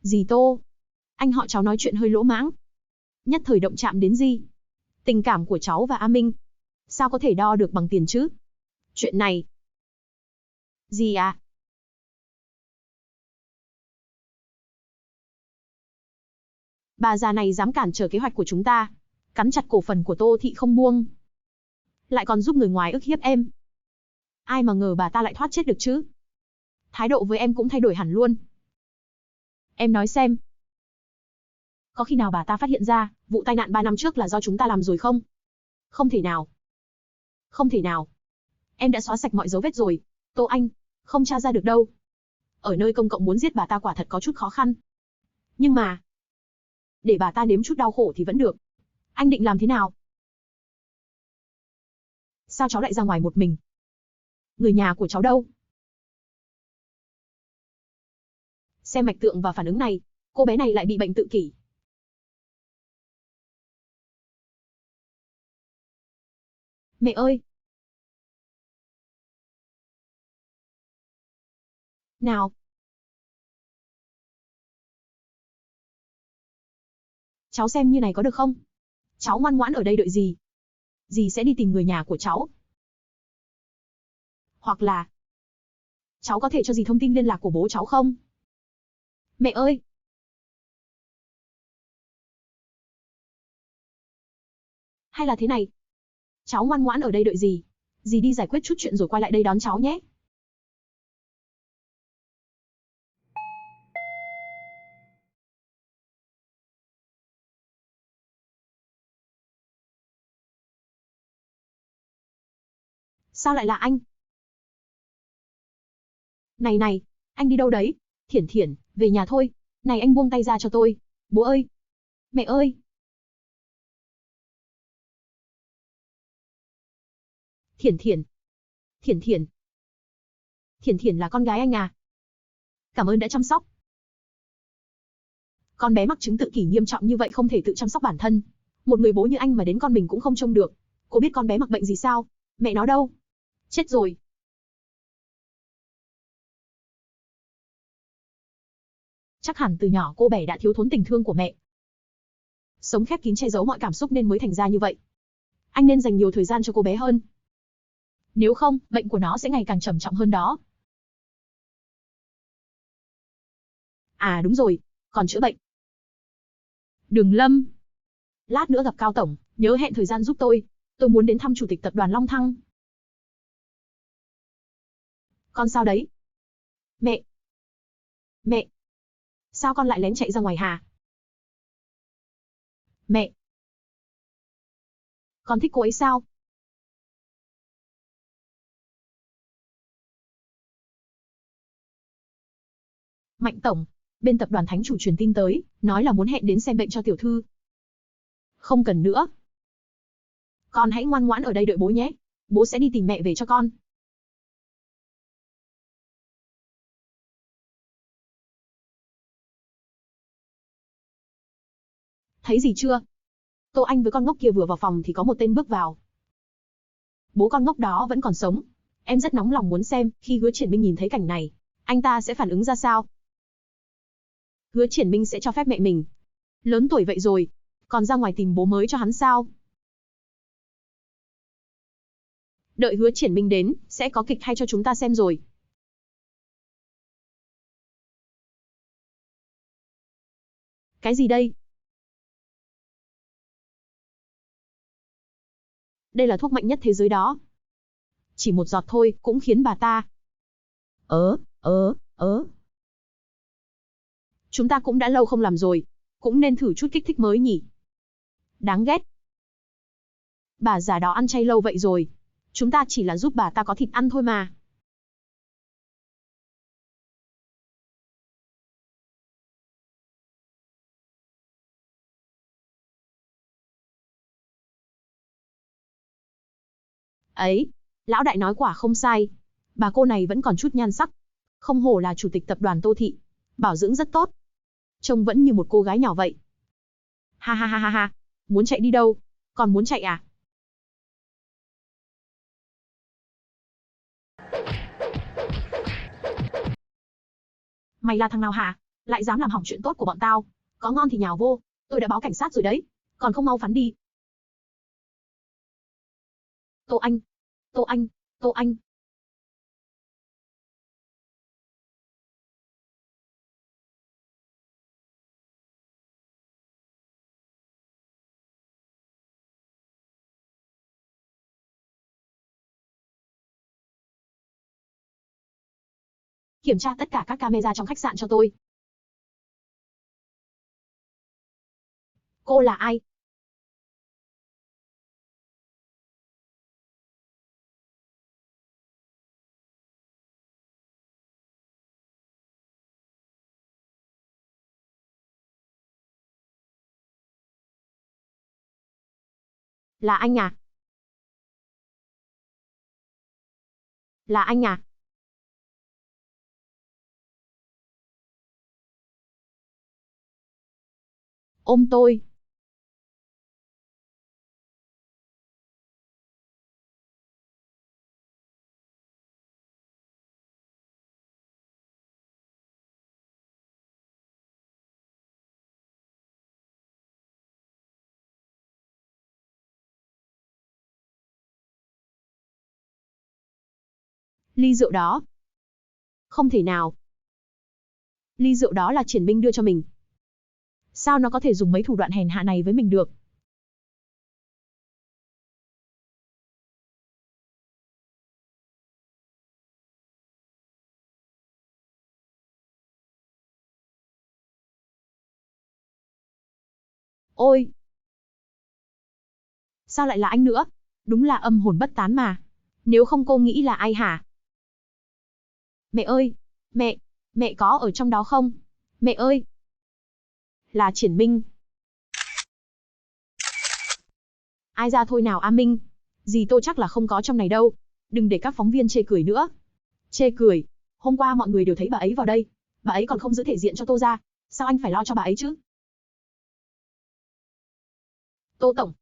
Dì Tô. Anh họ cháu nói chuyện hơi lỗ mãng. Nhất thời động chạm đến gì? Tình cảm của cháu và A Minh. Sao có thể đo được bằng tiền chứ? Chuyện này. Dì à? Bà già này dám cản trở kế hoạch của chúng ta, cắn chặt cổ phần của Tô Thị không buông, lại còn giúp người ngoài ức hiếp em. Ai mà ngờ bà ta lại thoát chết được chứ? Thái độ với em cũng thay đổi hẳn luôn. Em nói xem, có khi nào bà ta phát hiện ra, vụ tai nạn 3 năm trước là do chúng ta làm rồi không? Không thể nào. Không thể nào. Em đã xóa sạch mọi dấu vết rồi. Tô Anh, không tra ra được đâu. Ở nơi công cộng muốn giết bà ta quả thật có chút khó khăn. Nhưng mà, để bà ta nếm chút đau khổ thì vẫn được. Anh định làm thế nào? Sao cháu lại ra ngoài một mình? Người nhà của cháu đâu? Xem mạch tượng và phản ứng này, cô bé này lại bị bệnh tự kỷ. Mẹ ơi! Nào! Cháu xem như này có được không? Cháu ngoan ngoãn ở đây đợi dì. Dì sẽ đi tìm người nhà của cháu. Hoặc là, cháu có thể cho dì thông tin liên lạc của bố cháu không? Mẹ ơi! Hay là thế này? Cháu ngoan ngoãn ở đây đợi dì. Dì đi giải quyết chút chuyện rồi quay lại đây đón cháu nhé. Sao lại là anh? Này này, anh đi đâu đấy? Thiển Thiển, về nhà thôi. Này anh buông tay ra cho tôi. Bố ơi! Mẹ ơi! Thiển Thiển! Thiển Thiển! Thiển Thiển là con gái anh à? Cảm ơn đã chăm sóc. Con bé mắc chứng tự kỷ nghiêm trọng như vậy không thể tự chăm sóc bản thân. Một người bố như anh mà đến con mình cũng không trông được. Cô biết con bé mặc bệnh gì sao? Mẹ nó đâu? Chết rồi. Chắc hẳn từ nhỏ cô bé đã thiếu thốn tình thương của mẹ. Sống khép kín che giấu mọi cảm xúc nên mới thành ra như vậy. Anh nên dành nhiều thời gian cho cô bé hơn. Nếu không, bệnh của nó sẽ ngày càng trầm trọng hơn đó. À đúng rồi, còn chữa bệnh. Đường Lâm, lát nữa gặp Cao Tổng, nhớ hẹn thời gian giúp tôi. Tôi muốn đến thăm Chủ tịch Tập đoàn Long Thăng. Con sao đấy? Mẹ! Mẹ! Sao con lại lén chạy ra ngoài hả? Mẹ! Con thích cô ấy sao? Mạnh Tổng, bên tập đoàn Thánh Chủ truyền tin tới, nói là muốn hẹn đến xem bệnh cho tiểu thư. Không cần nữa. Con hãy ngoan ngoãn ở đây đợi bố nhé. Bố sẽ đi tìm mẹ về cho con. Thấy gì chưa? Tô Anh với con ngốc kia vừa vào phòng thì có một tên bước vào. Bố con ngốc đó vẫn còn sống. Em rất nóng lòng muốn xem, khi Hứa Triển Minh nhìn thấy cảnh này, anh ta sẽ phản ứng ra sao? Hứa Triển Minh sẽ cho phép mẹ mình. Lớn tuổi vậy rồi, còn ra ngoài tìm bố mới cho hắn sao? Đợi Hứa Triển Minh đến, sẽ có kịch hay cho chúng ta xem rồi. Cái gì đây? Đây là thuốc mạnh nhất thế giới đó. Chỉ một giọt thôi, cũng khiến bà ta... Chúng ta cũng đã lâu không làm rồi. Cũng nên thử chút kích thích mới nhỉ. Đáng ghét. Bà già đó ăn chay lâu vậy rồi. Chúng ta chỉ là giúp bà ta có thịt ăn thôi mà. Ấy, lão đại nói quả không sai. Bà cô này vẫn còn chút nhan sắc. Không hổ là chủ tịch tập đoàn Tô Thị. Bảo dưỡng rất tốt. Trông vẫn như một cô gái nhỏ vậy. Ha ha ha ha ha. Muốn chạy đi đâu? Còn muốn chạy à? Mày là thằng nào hả? Lại dám làm hỏng chuyện tốt của bọn tao. Có ngon thì nhào vô. Tôi đã báo cảnh sát rồi đấy. Còn không mau phắn đi. Tô Anh. Tô Anh. Tô Anh. Kiểm tra tất cả các camera trong khách sạn cho tôi. Cô là ai? Là anh à? Là anh à? Ôm tôi. Ly rượu đó. Không thể nào. Ly rượu đó là Triển Minh đưa cho mình. Sao nó có thể dùng mấy thủ đoạn hèn hạ này với mình được? Ôi! Sao lại là anh nữa? Đúng là âm hồn bất tán mà. Nếu không cô nghĩ là ai hả? Mẹ ơi! Mẹ! Mẹ có ở trong đó không? Mẹ ơi! Là Triển Minh. Ai ra thôi nào A Minh. Dì tôi chắc là không có trong này đâu. Đừng để các phóng viên chê cười nữa. Chê cười? Hôm qua mọi người đều thấy bà ấy vào đây. Bà ấy còn không giữ thể diện cho Tô ra. Sao anh phải lo cho bà ấy chứ? Tô Tổng.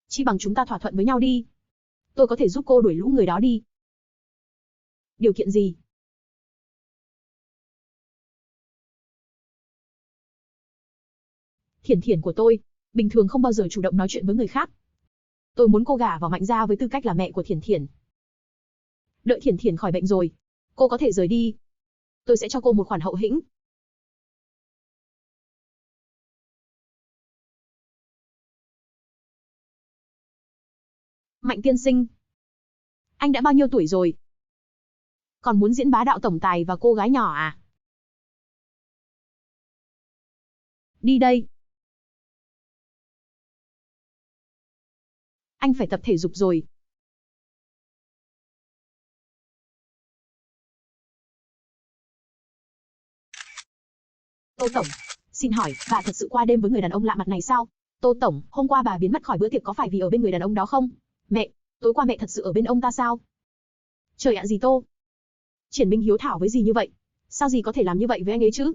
Chi bằng chúng ta thỏa thuận với nhau đi. Tôi có thể giúp cô đuổi lũ người đó đi. Điều kiện gì? Thiển Thiển của tôi, bình thường không bao giờ chủ động nói chuyện với người khác. Tôi muốn cô gả vào Mạnh gia với tư cách là mẹ của Thiển Thiển. Đợi Thiển Thiển khỏi bệnh rồi, cô có thể rời đi. Tôi sẽ cho cô một khoản hậu hĩnh. Mạnh tiên sinh, anh đã bao nhiêu tuổi rồi? Còn muốn diễn bá đạo tổng tài và cô gái nhỏ à? Đi đây. Anh phải tập thể dục rồi. Tô Tổng, xin hỏi, bà thật sự qua đêm với người đàn ông lạ mặt này sao? Tô Tổng, hôm qua bà biến mất khỏi bữa tiệc có phải vì ở bên người đàn ông đó không? Mẹ, tối qua mẹ thật sự ở bên ông ta sao? Trời ạ dì Tô. Triển Minh hiếu thảo với dì như vậy. Sao dì có thể làm như vậy với anh ấy chứ?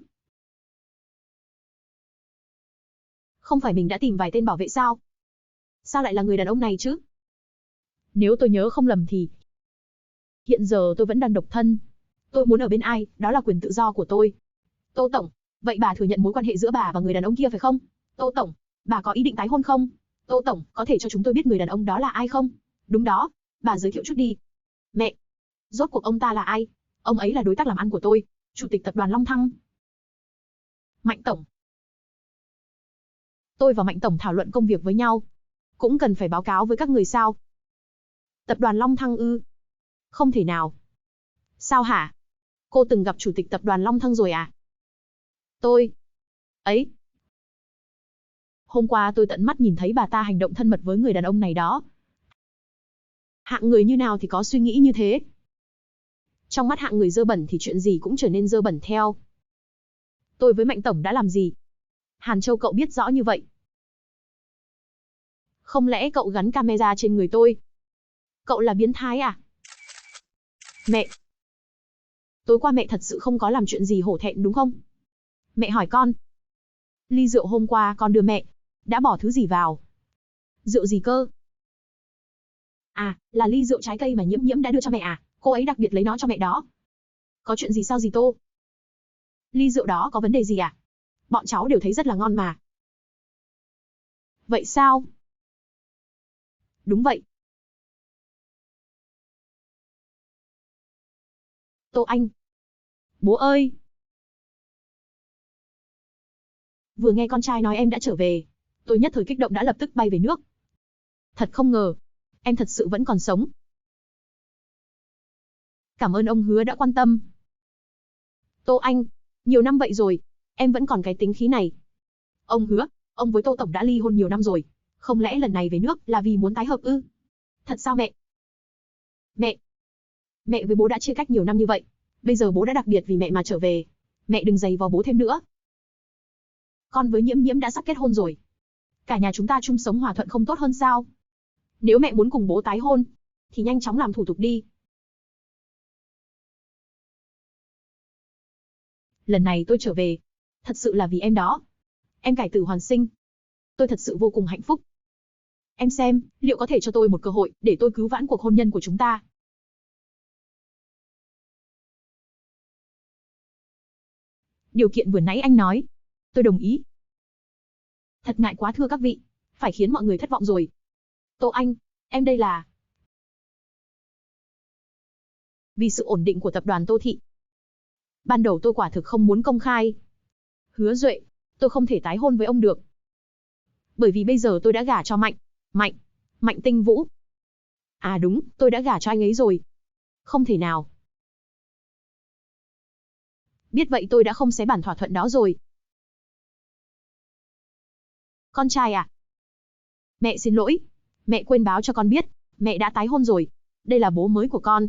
Không phải mình đã tìm vài tên bảo vệ sao? Sao lại là người đàn ông này chứ? Nếu tôi nhớ không lầm thì hiện giờ tôi vẫn đang độc thân. Tôi muốn ở bên ai, đó là quyền tự do của tôi. Tô Tổng, vậy bà thừa nhận mối quan hệ giữa bà và người đàn ông kia phải không? Tô Tổng, bà có ý định tái hôn không? Tô Tổng, có thể cho chúng tôi biết người đàn ông đó là ai không? Đúng đó, bà giới thiệu chút đi. Mẹ, rốt cuộc ông ta là ai? Ông ấy là đối tác làm ăn của tôi, chủ tịch tập đoàn Long Thăng. Mạnh Tổng. Tôi và Mạnh Tổng thảo luận công việc với nhau. Cũng cần phải báo cáo với các người sao? Tập đoàn Long Thăng ư? Không thể nào. Sao hả? Cô từng gặp chủ tịch tập đoàn Long Thăng rồi à? Tôi. Ấy. Hôm qua tôi tận mắt nhìn thấy bà ta hành động thân mật với người đàn ông này đó. Hạng người như nào thì có suy nghĩ như thế? Trong mắt hạng người dơ bẩn thì chuyện gì cũng trở nên dơ bẩn theo. Tôi với Mạnh Tổng đã làm gì? Hàn Châu cậu biết rõ như vậy. Không lẽ cậu gắn camera trên người tôi? Cậu là biến thái à? Mẹ! Tối qua mẹ thật sự không có làm chuyện gì hổ thẹn đúng không? Mẹ hỏi con. Ly rượu hôm qua con đưa mẹ, đã bỏ thứ gì vào? Rượu gì cơ? À, là ly rượu trái cây mà Nhiễm Nhiễm đã đưa cho mẹ à? Cô ấy đặc biệt lấy nó cho mẹ đó. Có chuyện gì sao dì Tô? Ly rượu đó có vấn đề gì à? Bọn cháu đều thấy rất là ngon mà. Vậy sao? Đúng vậy. Tô Anh. Bố ơi! Vừa nghe con trai nói em đã trở về, tôi nhất thời kích động đã lập tức bay về nước. Thật không ngờ, em thật sự vẫn còn sống. Cảm ơn ông Hứa đã quan tâm. Tô Anh, nhiều năm vậy rồi, em vẫn còn cái tính khí này. Ông hứa, ông với Tô Tổng đã ly hôn nhiều năm rồi. Không lẽ lần này về nước là vì muốn tái hợp ư? Thật sao mẹ? Mẹ, mẹ với bố đã chia cách nhiều năm như vậy. Bây giờ bố đã đặc biệt vì mẹ mà trở về. Mẹ đừng giày vò bố thêm nữa. Con với Nhiễm Nhiễm đã sắp kết hôn rồi. Cả nhà chúng ta chung sống hòa thuận không tốt hơn sao? Nếu mẹ muốn cùng bố tái hôn, thì nhanh chóng làm thủ tục đi. Lần này tôi trở về, thật sự là vì em đó. Em cải tử hoàn sinh. Tôi thật sự vô cùng hạnh phúc. Em xem, liệu có thể cho tôi một cơ hội để tôi cứu vãn cuộc hôn nhân của chúng ta. Điều kiện vừa nãy anh nói, tôi đồng ý. Thật ngại quá thưa các vị, phải khiến mọi người thất vọng rồi. Tô Anh, em đây là... Vì sự ổn định của tập đoàn Tô Thị. Ban đầu tôi quả thực không muốn công khai. Hứa Duệ, tôi không thể tái hôn với ông được. Bởi vì bây giờ tôi đã gả cho Mạnh Tinh Vũ. À đúng, tôi đã gả cho anh ấy rồi. Không thể nào. Biết vậy tôi đã không xé bản thỏa thuận đó rồi. Con trai à? Mẹ xin lỗi. Mẹ quên báo cho con biết, mẹ đã tái hôn rồi. Đây là bố mới của con.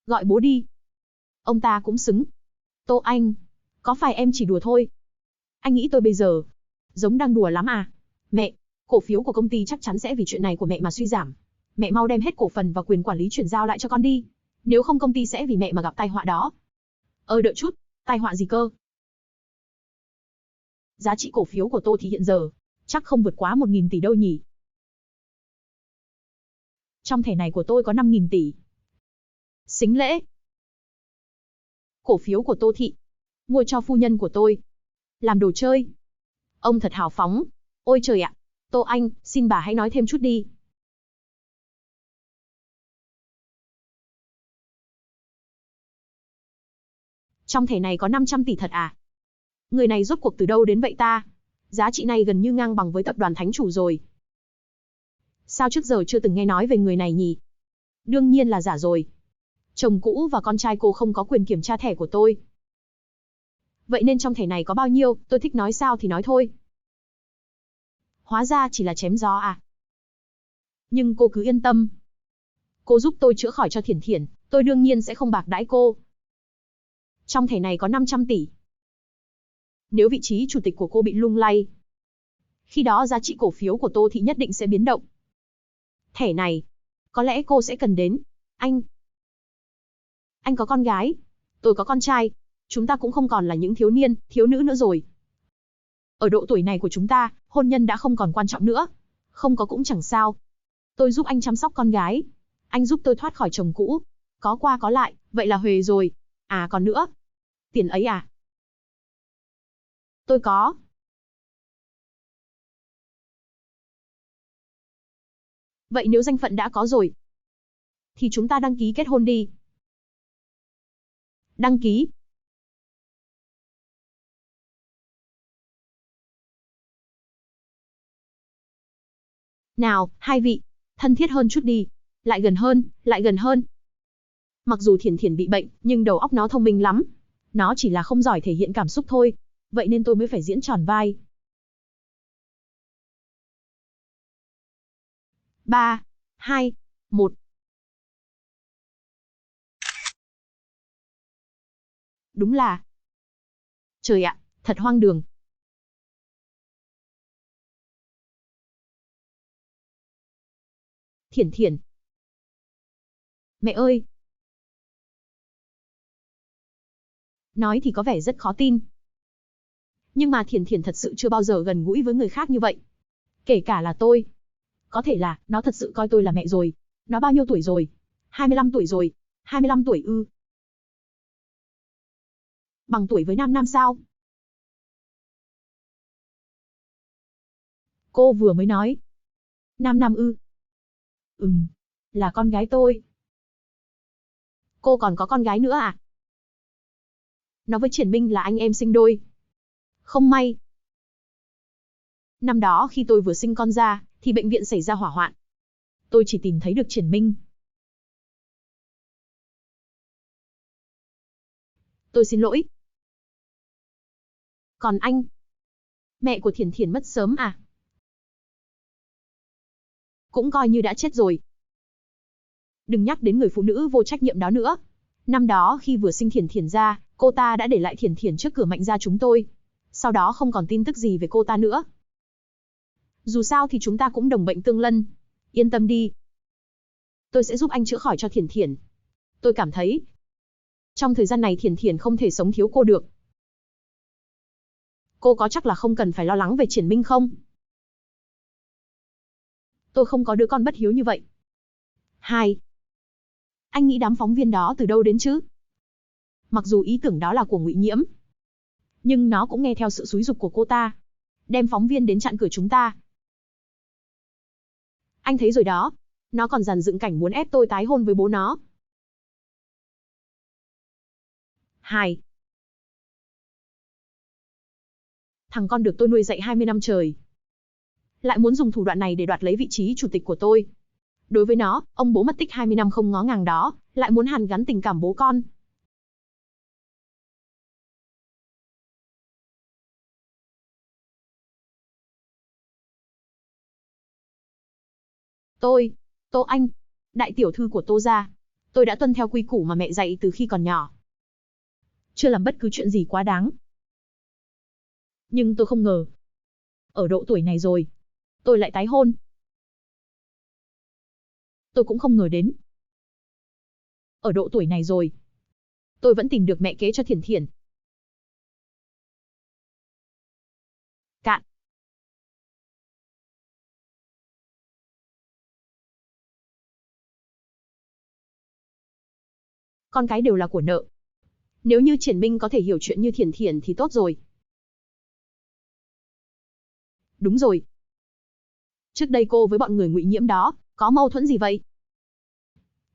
Gọi bố đi. Ông ta cũng xứng. Tô Anh, có phải em chỉ đùa thôi? Anh nghĩ tôi bây giờ giống đang đùa lắm à? Mẹ, cổ phiếu của công ty chắc chắn sẽ vì chuyện này của mẹ mà suy giảm. Mẹ mau đem hết cổ phần và quyền quản lý chuyển giao lại cho con đi. Nếu không công ty sẽ vì mẹ mà gặp tai họa đó. Đợi chút, tai họa gì cơ? Giá trị cổ phiếu của Tô Thị hiện giờ chắc không vượt quá 1.000 tỷ đâu nhỉ? Trong thẻ này của tôi có 5.000 tỷ. Xính lễ. Cổ phiếu của Tô Thị, mua cho phu nhân của tôi. Làm đồ chơi. Ông thật hào phóng. Ôi trời ạ. Tô Anh, xin bà hãy nói thêm chút đi. Trong thẻ này có 500 tỷ thật à? Người này rốt cuộc từ đâu đến vậy ta? Giá trị này gần như ngang bằng với tập đoàn Thánh Chủ rồi. Sao trước giờ chưa từng nghe nói về người này nhỉ? Đương nhiên là giả rồi. Chồng cũ và con trai cô không có quyền kiểm tra thẻ của tôi. Vậy nên trong thẻ này có bao nhiêu, tôi thích nói sao thì nói thôi. Hóa ra chỉ là chém gió à? Nhưng cô cứ yên tâm. Cô giúp tôi chữa khỏi cho Thiển Thiển, tôi đương nhiên sẽ không bạc đãi cô. Trong thẻ này có 500 tỷ. Nếu vị trí chủ tịch của cô bị lung lay, khi đó giá trị cổ phiếu của Tô Thị nhất định sẽ biến động. Thẻ này, có lẽ cô sẽ cần đến. Anh có con gái, tôi có con trai. Chúng ta cũng không còn là những thiếu niên, thiếu nữ nữa rồi. Ở độ tuổi này của chúng ta, hôn nhân đã không còn quan trọng nữa. Không có cũng chẳng sao. Tôi giúp anh chăm sóc con gái. Anh giúp tôi thoát khỏi chồng cũ. Có qua có lại, vậy là huề rồi. À còn nữa. Tiền ấy à? Tôi có. Vậy nếu danh phận đã có rồi, thì chúng ta đăng ký kết hôn đi. Đăng ký. Nào, hai vị, thân thiết hơn chút đi. Lại gần hơn, lại gần hơn. Mặc dù Thiển Thiển bị bệnh, nhưng đầu óc nó thông minh lắm. Nó chỉ là không giỏi thể hiện cảm xúc thôi. Vậy nên tôi mới phải diễn tròn vai. 3, 2, 1. Đúng là... Trời ạ, thật hoang đường. Thiển Thiển. Mẹ ơi! Nói thì có vẻ rất khó tin. Nhưng mà Thiển Thiển thật sự chưa bao giờ gần gũi với người khác như vậy. Kể cả là tôi. Có thể là, nó thật sự coi tôi là mẹ rồi. Nó bao nhiêu tuổi rồi? 25 tuổi rồi. 25 tuổi ư? Bằng tuổi với Nam Nam sao? Cô vừa mới nói. Nam Nam ư? Là con gái tôi. Cô còn có con gái nữa à? Nó với Triển Minh là anh em sinh đôi. Không may. Năm đó khi tôi vừa sinh con ra, thì bệnh viện xảy ra hỏa hoạn. Tôi chỉ tìm thấy được Triển Minh. Tôi xin lỗi. Còn anh? Mẹ của Thiển Thiển mất sớm à? Cũng coi như đã chết rồi. Đừng nhắc đến người phụ nữ vô trách nhiệm đó nữa. Năm đó khi vừa sinh Thiển Thiển ra, cô ta đã để lại Thiển Thiển trước cửa Mạnh gia chúng tôi. Sau đó không còn tin tức gì về cô ta nữa. Dù sao thì chúng ta cũng đồng bệnh tương lân. Yên tâm đi. Tôi sẽ giúp anh chữa khỏi cho Thiển Thiển. Tôi cảm thấy, trong thời gian này Thiển Thiển không thể sống thiếu cô được. Cô có chắc là không cần phải lo lắng về Triển Minh không? Tôi không có đứa con bất hiếu như vậy. 2. Anh nghĩ đám phóng viên đó từ đâu đến chứ? Mặc dù ý tưởng đó là của Ngụy Nhiễm, nhưng nó cũng nghe theo sự xúi giục của cô ta, đem phóng viên đến chặn cửa chúng ta. Anh thấy rồi đó, nó còn dàn dựng cảnh muốn ép tôi tái hôn với bố nó. 2. Thằng con được tôi nuôi dạy 20 năm trời, lại muốn dùng thủ đoạn này để đoạt lấy vị trí chủ tịch của tôi. Đối với nó, ông bố mất tích 20 năm không ngó ngàng đó, lại muốn hàn gắn tình cảm bố con. Tô Anh, đại tiểu thư của Tô gia, tôi đã tuân theo quy củ mà mẹ dạy từ khi còn nhỏ. Chưa làm bất cứ chuyện gì quá đáng. Nhưng tôi không ngờ, ở độ tuổi này rồi, tôi lại tái hôn. Tôi cũng không ngờ đến, ở độ tuổi này rồi, tôi vẫn tìm được mẹ kế cho Thiển Thiển. Cạn. Con cái đều là của nợ. Nếu như Triển Minh có thể hiểu chuyện như Thiển Thiển thì tốt rồi. Đúng rồi. Trước đây cô với bọn người Ngụy Nhiễm đó, có mâu thuẫn gì vậy?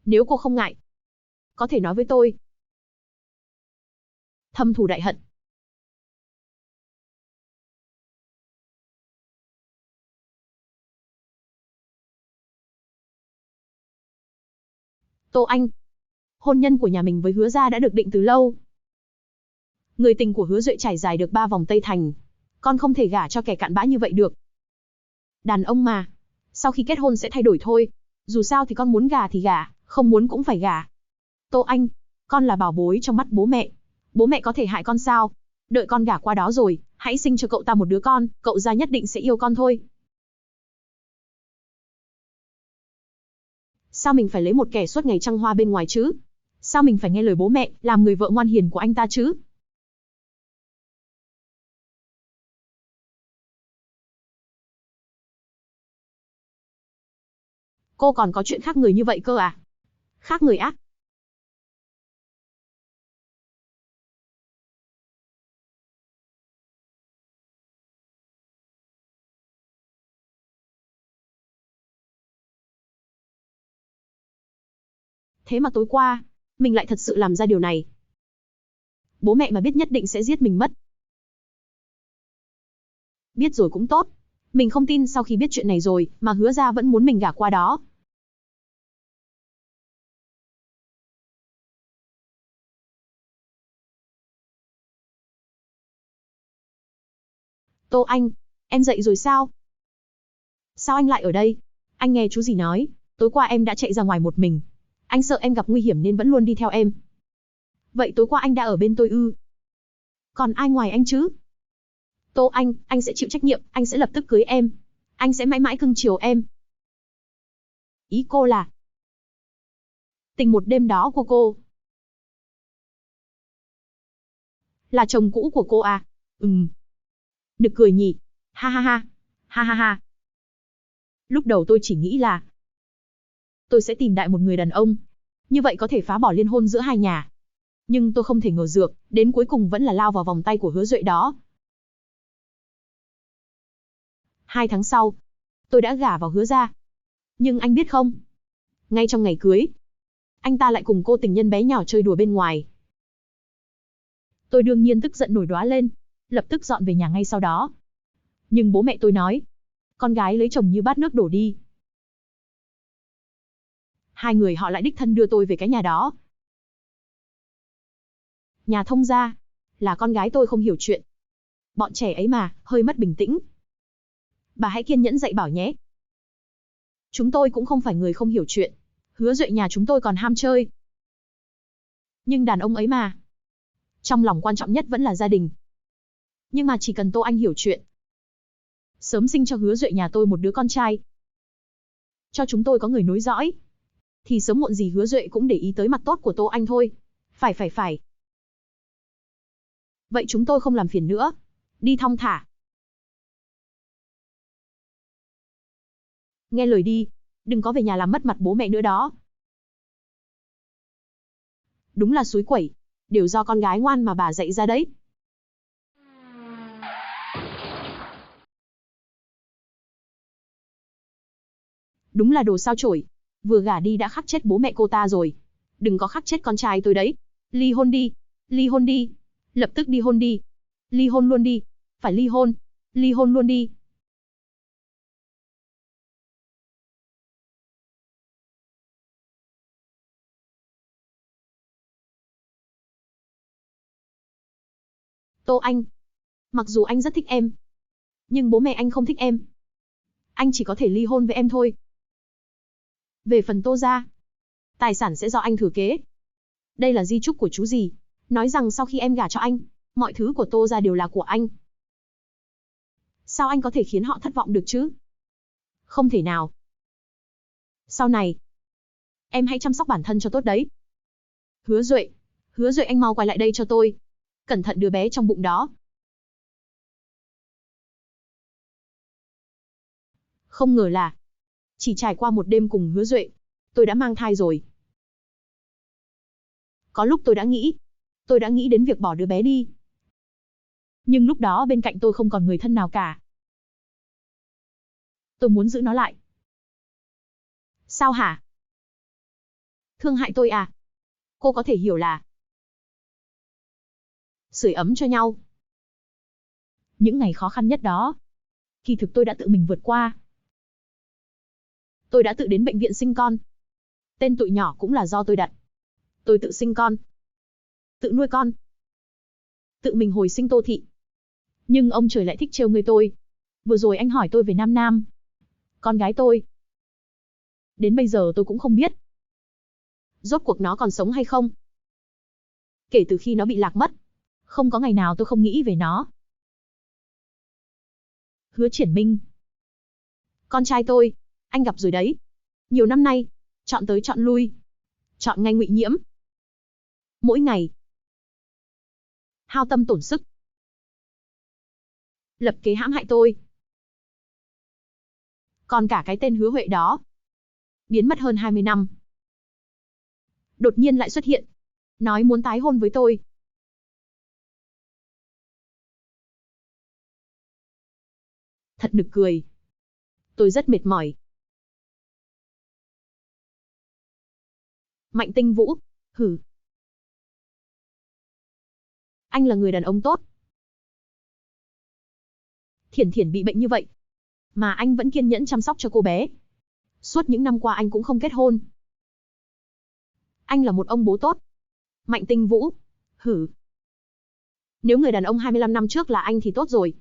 Nếu cô không ngại, có thể nói với tôi. Thâm thù đại hận. Tô Anh, hôn nhân của nhà mình với Hứa gia đã được định từ lâu. Người tình của Hứa Duệ trải dài được 3 vòng Tây Thành, con không thể gả cho kẻ cặn bã như vậy được. Đàn ông mà, sau khi kết hôn sẽ thay đổi thôi. Dù sao thì con muốn gả thì gả, không muốn cũng phải gả. Tô Anh, con là bảo bối trong mắt bố mẹ. Bố mẹ có thể hại con sao? Đợi con gả qua đó rồi, hãy sinh cho cậu ta một đứa con, cậu gia nhất định sẽ yêu con thôi. Sao mình phải lấy một kẻ suốt ngày trăng hoa bên ngoài chứ? Sao mình phải nghe lời bố mẹ, làm người vợ ngoan hiền của anh ta chứ? Cô còn có chuyện khác người như vậy cơ à? Khác người á? Thế mà tối qua, mình lại thật sự làm ra điều này. Bố mẹ mà biết nhất định sẽ giết mình mất. Biết rồi cũng tốt. Mình không tin sau khi biết chuyện này rồi, mà Hứa gia vẫn muốn mình gả qua đó. Tô Anh, em dậy rồi sao? Sao anh lại ở đây? Anh nghe chú gì nói, tối qua em đã chạy ra ngoài một mình. Anh sợ em gặp nguy hiểm nên vẫn luôn đi theo em. Vậy tối qua anh đã ở bên tôi ư? Còn ai ngoài anh chứ? Tô anh sẽ chịu trách nhiệm, anh sẽ lập tức cưới em. Anh sẽ mãi mãi cưng chiều em. Ý cô là, tình một đêm đó của cô là chồng cũ của cô à? Nực cười nhỉ. Ha ha ha. Ha ha ha. Lúc đầu tôi chỉ nghĩ là tôi sẽ tìm đại một người đàn ông, như vậy có thể phá bỏ liên hôn giữa hai nhà. Nhưng tôi không thể ngờ dược, đến cuối cùng vẫn là lao vào vòng tay của Hứa Duệ đó. 2 tháng sau, tôi đã gả vào Hứa gia. Nhưng anh biết không, ngay trong ngày cưới, anh ta lại cùng cô tình nhân bé nhỏ chơi đùa bên ngoài. Tôi đương nhiên tức giận nổi đoá lên, lập tức dọn về nhà ngay sau đó. Nhưng bố mẹ tôi nói, con gái lấy chồng như bát nước đổ đi. Hai người họ lại đích thân đưa tôi về cái nhà đó. Nhà Thông gia, là con gái tôi không hiểu chuyện. Bọn trẻ ấy mà, hơi mất bình tĩnh. Bà hãy kiên nhẫn dạy bảo nhé. Chúng tôi cũng không phải người không hiểu chuyện. Hứa Duệ nhà chúng tôi còn ham chơi. Nhưng đàn ông ấy mà. Trong lòng quan trọng nhất vẫn là gia đình. Nhưng mà chỉ cần Tô Anh hiểu chuyện. Sớm sinh cho Hứa Duệ nhà tôi một đứa con trai. Cho chúng tôi có người nối dõi. Thì sớm muộn gì Hứa Duệ cũng để ý tới mặt tốt của Tô Anh thôi. Phải. Vậy chúng tôi không làm phiền nữa. Đi thong thả. Nghe lời đi. Đừng có về nhà làm mất mặt bố mẹ nữa đó. Đúng là xúi quẩy. Đều do con gái ngoan mà bà dạy ra đấy. Đúng là đồ sao chổi. Vừa gả đi đã khắc chết bố mẹ cô ta rồi. Đừng có khắc chết con trai tôi đấy. Ly hôn đi. Ly hôn đi. Lập tức đi hôn đi. Ly hôn luôn đi. Phải ly hôn. Ly hôn luôn đi. Tô Anh. Mặc dù anh rất thích em. Nhưng bố mẹ anh không thích em. Anh chỉ có thể ly hôn với em thôi. Về phần Tô gia, tài sản sẽ do anh thừa kế. Đây là di chúc của chú gì. Nói rằng sau khi em gả cho anh, mọi thứ của Tô gia đều là của anh. Sao anh có thể khiến họ thất vọng được chứ? Không thể nào. Sau này, em hãy chăm sóc bản thân cho tốt đấy. Hứa Duệ anh mau quay lại đây cho tôi. Cẩn thận đứa bé trong bụng đó. Không ngờ là, chỉ trải qua một đêm cùng Hứa Duệ, tôi đã mang thai rồi. Có lúc tôi đã nghĩ đến việc bỏ đứa bé đi. Nhưng lúc đó bên cạnh tôi không còn người thân nào cả. Tôi muốn giữ nó lại. Sao hả? Thương hại tôi à? Cô có thể hiểu là sưởi ấm cho nhau. Những ngày khó khăn nhất đó, kỳ thực tôi đã tự mình vượt qua. Tôi đã tự đến bệnh viện sinh con. Tên tụi nhỏ cũng là do tôi đặt. Tôi tự sinh con, tự nuôi con, tự mình hồi sinh Tô Thị. Nhưng ông trời lại thích trêu người tôi. Vừa rồi anh hỏi tôi về Nam Nam, con gái tôi. Đến bây giờ tôi cũng không biết rốt cuộc nó còn sống hay không. Kể từ khi nó bị lạc mất, không có ngày nào tôi không nghĩ về nó. Hứa Triển Minh, con trai tôi, anh gặp rồi đấy. Nhiều năm nay, chọn tới chọn lui, chọn ngay Ngụy Nhiễm. Mỗi ngày, hao tâm tổn sức, lập kế hãm hại tôi. Còn cả cái tên Hứa Huệ đó, biến mất hơn 20 năm. Đột nhiên lại xuất hiện, nói muốn tái hôn với tôi. Thật nực cười. Tôi rất mệt mỏi. Mạnh Tinh Vũ, hử. Anh là người đàn ông tốt. Thiển Thiển bị bệnh như vậy, mà anh vẫn kiên nhẫn chăm sóc cho cô bé. Suốt những năm qua anh cũng không kết hôn. Anh là một ông bố tốt. Mạnh Tinh Vũ, hử. Nếu người đàn ông 25 năm trước là anh thì tốt rồi.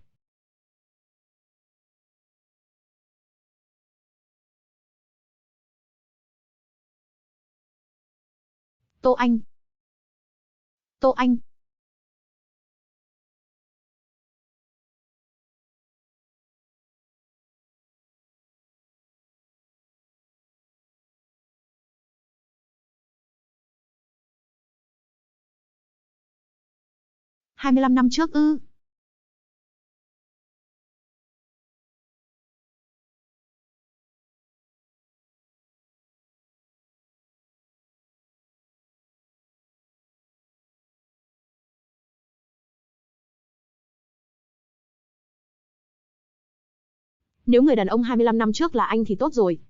Tô Anh. Tô Anh. Hai mươi 25 năm trước ư? Nếu người đàn ông 25 năm trước là anh thì tốt rồi.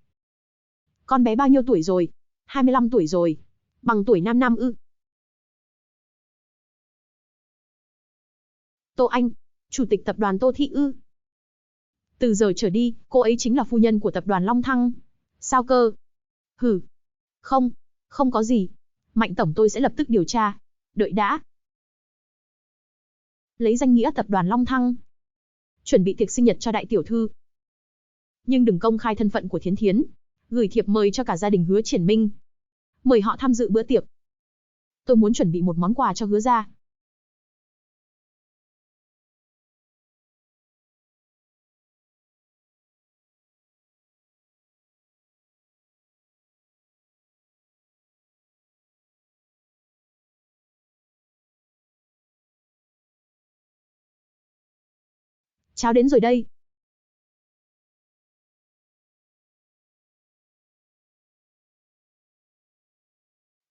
Con bé bao nhiêu tuổi rồi? 25 tuổi rồi. Bằng tuổi Nam Nam ư? Tô Anh, chủ tịch tập đoàn Tô Thị ư? Từ giờ trở đi, cô ấy chính là phu nhân của tập đoàn Long Thăng. Sao cơ? Hử. Không, không có gì. Mạnh tổng tôi sẽ lập tức điều tra. Đợi đã. lấy danh nghĩa tập đoàn Long Thăng, chuẩn bị tiệc sinh nhật cho đại tiểu thư. Nhưng đừng công khai thân phận của Thiến Thiến, gửi thiệp mời cho cả gia đình Hứa Triển Minh, mời họ tham dự bữa tiệc. Tôi muốn chuẩn bị một món quà cho Hứa gia. Cháo đến rồi đây.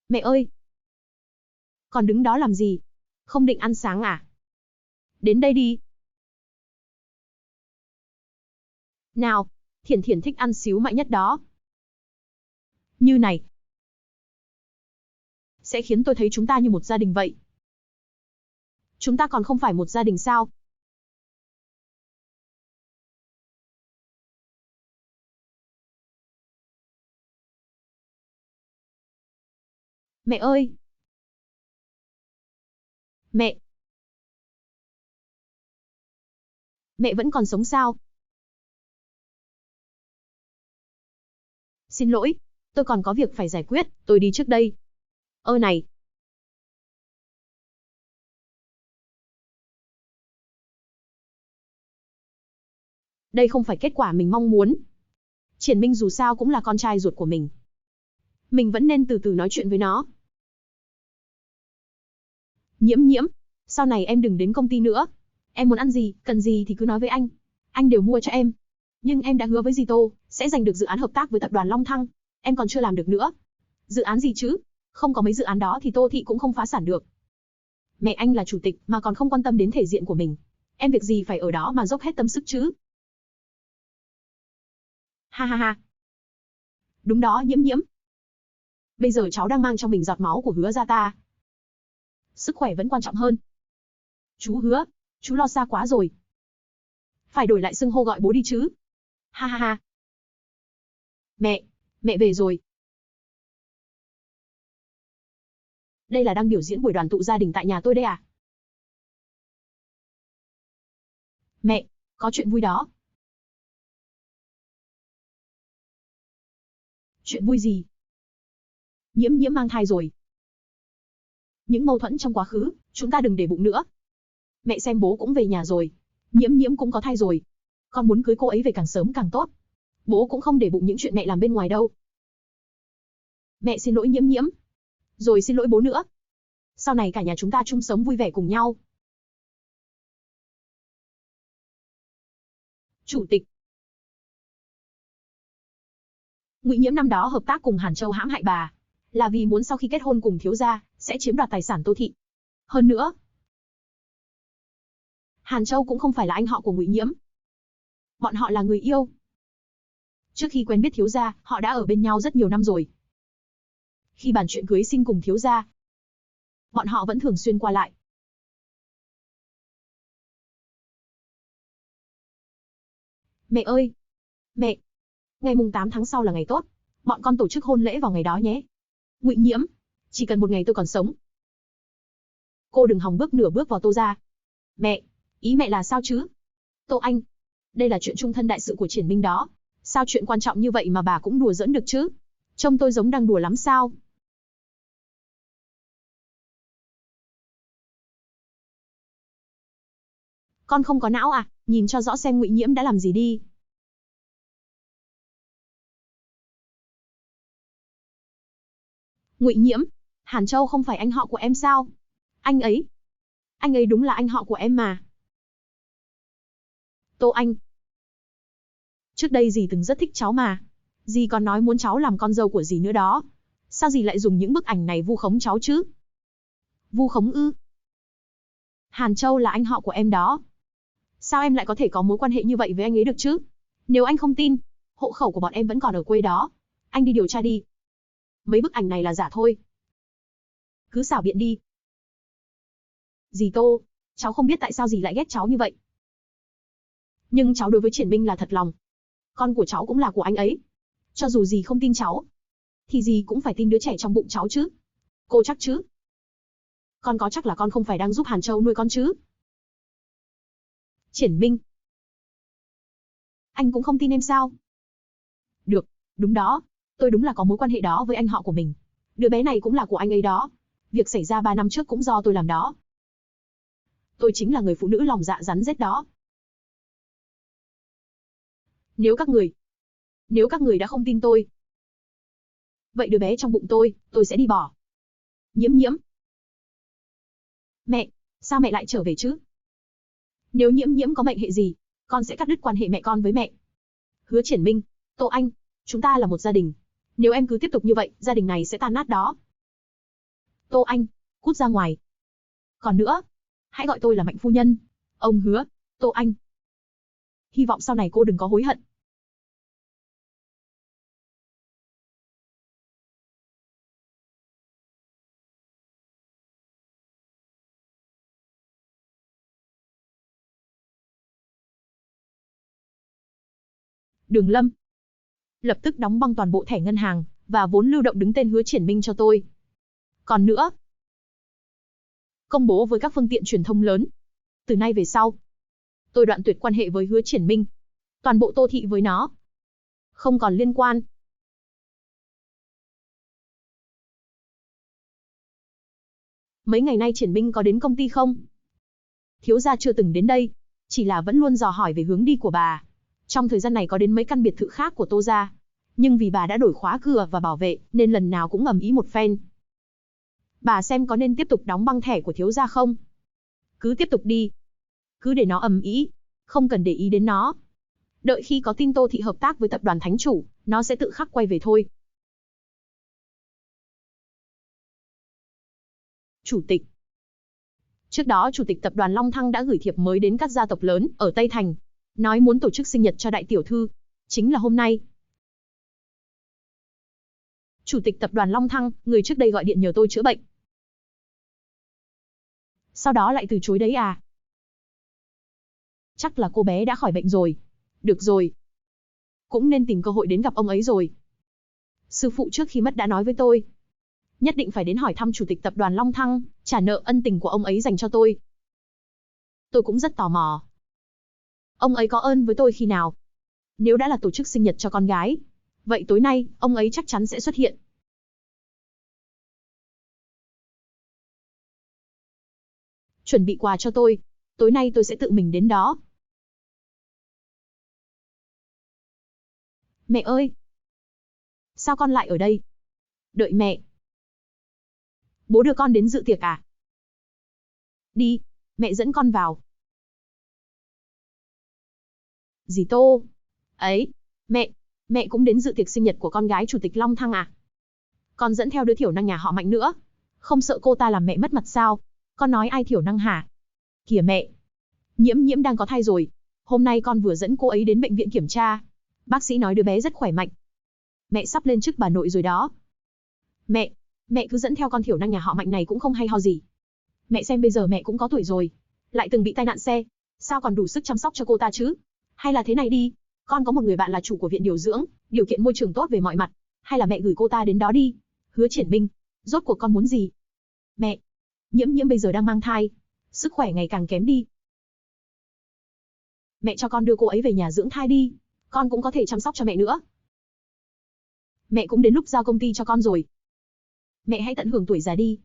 Mẹ ơi! Còn đứng đó làm gì? Không định ăn sáng à? Đến đây đi. Nào, Thiển Thiển thích ăn xíu mại nhất đó. Như này, sẽ khiến tôi thấy chúng ta như một gia đình vậy. Chúng ta còn không phải một gia đình sao? Mẹ ơi! Mẹ! Mẹ vẫn còn sống sao? Xin lỗi, tôi còn có việc phải giải quyết, tôi đi trước đây. Ơ này! Đây không phải kết quả mình mong muốn. Triển Minh dù sao cũng là con trai ruột của mình. Mình vẫn nên từ từ nói chuyện với nó. Nhiễm nhiễm, sau này em đừng đến công ty nữa. Em muốn ăn gì, cần gì thì cứ nói với anh. Anh đều mua cho em. Nhưng em đã hứa với dì Tô, sẽ giành được dự án hợp tác với tập đoàn Long Thăng. Em còn chưa làm được nữa. Dự án gì chứ? Không có mấy dự án đó thì Tô Thị cũng không phá sản được. Mẹ anh là chủ tịch mà còn không quan tâm đến thể diện của mình. Em việc gì phải ở đó mà dốc hết tâm sức chứ? Ha ha ha. Đúng đó nhiễm nhiễm. Bây giờ cháu đang mang trong mình giọt máu của Hứa gia ta. Sức khỏe vẫn quan trọng hơn. Chú Hứa, chú lo xa quá rồi. Phải đổi lại xưng hô gọi bố đi chứ. Ha ha ha. Mẹ về rồi. Đây là đang biểu diễn buổi đoàn tụ gia đình tại nhà tôi đây à? Mẹ, có chuyện vui đó. Chuyện vui gì? Nhiễm nhiễm mang thai rồi. Những mâu thuẫn trong quá khứ, chúng ta đừng để bụng nữa. Mẹ xem bố cũng về nhà rồi. Nhiễm nhiễm cũng có thai rồi. Con muốn cưới cô ấy về càng sớm càng tốt. Bố cũng không để bụng những chuyện mẹ làm bên ngoài đâu. Mẹ xin lỗi nhiễm nhiễm. Rồi xin lỗi bố nữa. Sau này cả nhà chúng ta chung sống vui vẻ cùng nhau. Chủ tịch. Ngụy Nhiễm năm đó hợp tác cùng Hàn Châu hãm hại bà, là vì muốn sau khi kết hôn cùng thiếu gia, sẽ chiếm đoạt tài sản Tô Thị. Hơn nữa, Hàn Châu cũng không phải là anh họ của Ngụy Nhiễm. Bọn họ là người yêu. Trước khi quen biết thiếu gia, họ đã ở bên nhau rất nhiều năm rồi. Khi bàn chuyện cưới xin cùng thiếu gia, bọn họ vẫn thường xuyên qua lại. Mẹ ơi! Mẹ! Ngày mùng 8 tháng sau là ngày tốt. Bọn con tổ chức hôn lễ vào ngày đó nhé. Ngụy Nhiễm! Chỉ cần một ngày tôi còn sống. Cô đừng hòng bước nửa bước vào Tô gia. Mẹ! Ý mẹ là sao chứ? Tô Anh! Đây là chuyện chung thân đại sự của Triển Minh đó. Sao chuyện quan trọng như vậy mà bà cũng đùa giỡn được chứ? Trông tôi giống đang đùa lắm sao? Con không có não à? Nhìn cho rõ xem Ngụy Nhiễm đã làm gì đi. Ngụy Nhiễm, Hàn Châu không phải anh họ của em sao? Anh ấy đúng là anh họ của em mà. Tô Anh. Trước đây dì từng rất thích cháu mà. Dì còn nói muốn cháu làm con dâu của dì nữa đó. Sao dì lại dùng những bức ảnh này vu khống cháu chứ? Vu khống ư? Hàn Châu là anh họ của em đó. Sao em lại có thể có mối quan hệ như vậy với anh ấy được chứ? Nếu anh không tin, hộ khẩu của bọn em vẫn còn ở quê đó. Anh đi điều tra đi. Mấy bức ảnh này là giả thôi. Cứ xảo biện đi. Dì Tô, cháu không biết tại sao dì lại ghét cháu như vậy. Nhưng cháu đối với Triển Minh là thật lòng. Con của cháu cũng là của anh ấy. Cho dù dì không tin cháu, thì dì cũng phải tin đứa trẻ trong bụng cháu chứ. Cô chắc chứ? Con có chắc là con không phải đang giúp Hàn Châu nuôi con chứ? Triển Minh. Anh cũng không tin em sao? Được, đúng đó. Tôi đúng là có mối quan hệ đó với anh họ của mình. Đứa bé này cũng là của anh ấy đó. Việc xảy ra 3 năm trước cũng do tôi làm đó. Tôi chính là người phụ nữ lòng dạ rắn rết đó. Nếu các người đã không tin tôi, vậy đứa bé trong bụng tôi sẽ đi bỏ. Nhiễm nhiễm. Mẹ, sao mẹ lại trở về chứ? Nếu nhiễm nhiễm có mệnh hệ gì, con sẽ cắt đứt quan hệ mẹ con với mẹ. Hứa Triển Minh, Tô Anh, chúng ta là một gia đình. Nếu em cứ tiếp tục như vậy, gia đình này sẽ tan nát đó. Tô Anh, cút ra ngoài. Còn nữa, hãy gọi tôi là Mạnh phu nhân. Ông Hứa, Tô Anh. Hy vọng sau này cô đừng có hối hận. Đường Lâm, lập tức đóng băng toàn bộ thẻ ngân hàng và vốn lưu động đứng tên Hứa Triển Minh cho tôi. Còn nữa, công bố với các phương tiện truyền thông lớn. Từ nay về sau, tôi đoạn tuyệt quan hệ với Hứa Triển Minh. Toàn bộ Tô thị với nó không còn liên quan. Mấy ngày nay Triển Minh có đến công ty không? Thiếu gia chưa từng đến đây, chỉ là vẫn luôn dò hỏi về hướng đi của bà. Trong thời gian này có đến mấy căn biệt thự khác của Tô gia, nhưng vì bà đã đổi khóa cửa và bảo vệ, nên lần nào cũng ầm ĩ một phen. Bà xem có nên tiếp tục đóng băng thẻ của thiếu gia không? Cứ tiếp tục đi. Cứ để nó ầm ĩ, không cần để ý đến nó. Đợi khi có tin Tô thị hợp tác với tập đoàn Thánh chủ, nó sẽ tự khắc quay về thôi. Chủ tịch. Trước đó Chủ tịch tập đoàn Long Thăng đã gửi thiệp mới đến các gia tộc lớn ở Tây Thành, nói muốn tổ chức sinh nhật cho đại tiểu thư. Chính là hôm nay. Chủ tịch tập đoàn Long Thăng, người trước đây gọi điện nhờ tôi chữa bệnh. Sau đó lại từ chối đấy à? Chắc là cô bé đã khỏi bệnh rồi. Được rồi. Cũng nên tìm cơ hội đến gặp ông ấy rồi. Sư phụ trước khi mất đã nói với tôi, nhất định phải đến hỏi thăm Chủ tịch tập đoàn Long Thăng, trả nợ ân tình của ông ấy dành cho tôi. Tôi cũng rất tò mò. Ông ấy có ơn với tôi khi nào? Nếu đã là tổ chức sinh nhật cho con gái, vậy tối nay, ông ấy chắc chắn sẽ xuất hiện. Chuẩn bị quà cho tôi. Tối nay tôi sẽ tự mình đến đó. Mẹ ơi! Sao con lại ở đây? Đợi mẹ. Bố đưa con đến dự tiệc à? Đi, mẹ dẫn con vào. Dì Tô. Ấy, mẹ cũng đến dự tiệc sinh nhật của con gái Chủ tịch Long Thăng à? Con dẫn theo đứa thiểu năng nhà họ Mạnh nữa. Không sợ cô ta làm mẹ mất mặt sao? Con nói ai thiểu năng hả? Kìa mẹ, Nhiễm Nhiễm đang có thai rồi. Hôm nay con vừa dẫn cô ấy đến bệnh viện kiểm tra. Bác sĩ nói đứa bé rất khỏe mạnh. Mẹ sắp lên chức bà nội rồi đó. Mẹ cứ dẫn theo con thiểu năng nhà họ Mạnh này cũng không hay ho gì. Mẹ xem bây giờ mẹ cũng có tuổi rồi, lại từng bị tai nạn xe, sao còn đủ sức chăm sóc cho cô ta chứ? Hay là thế này đi, con có một người bạn là chủ của viện điều dưỡng, điều kiện môi trường tốt về mọi mặt, hay là mẹ gửi cô ta đến đó đi. Hứa Triển Minh, rốt cuộc con muốn gì? Mẹ, Nhiễm Nhiễm bây giờ đang mang thai, sức khỏe ngày càng kém đi. Mẹ cho con đưa cô ấy về nhà dưỡng thai đi, con cũng có thể chăm sóc cho mẹ nữa. Mẹ cũng đến lúc giao công ty cho con rồi. Mẹ hãy tận hưởng tuổi già đi.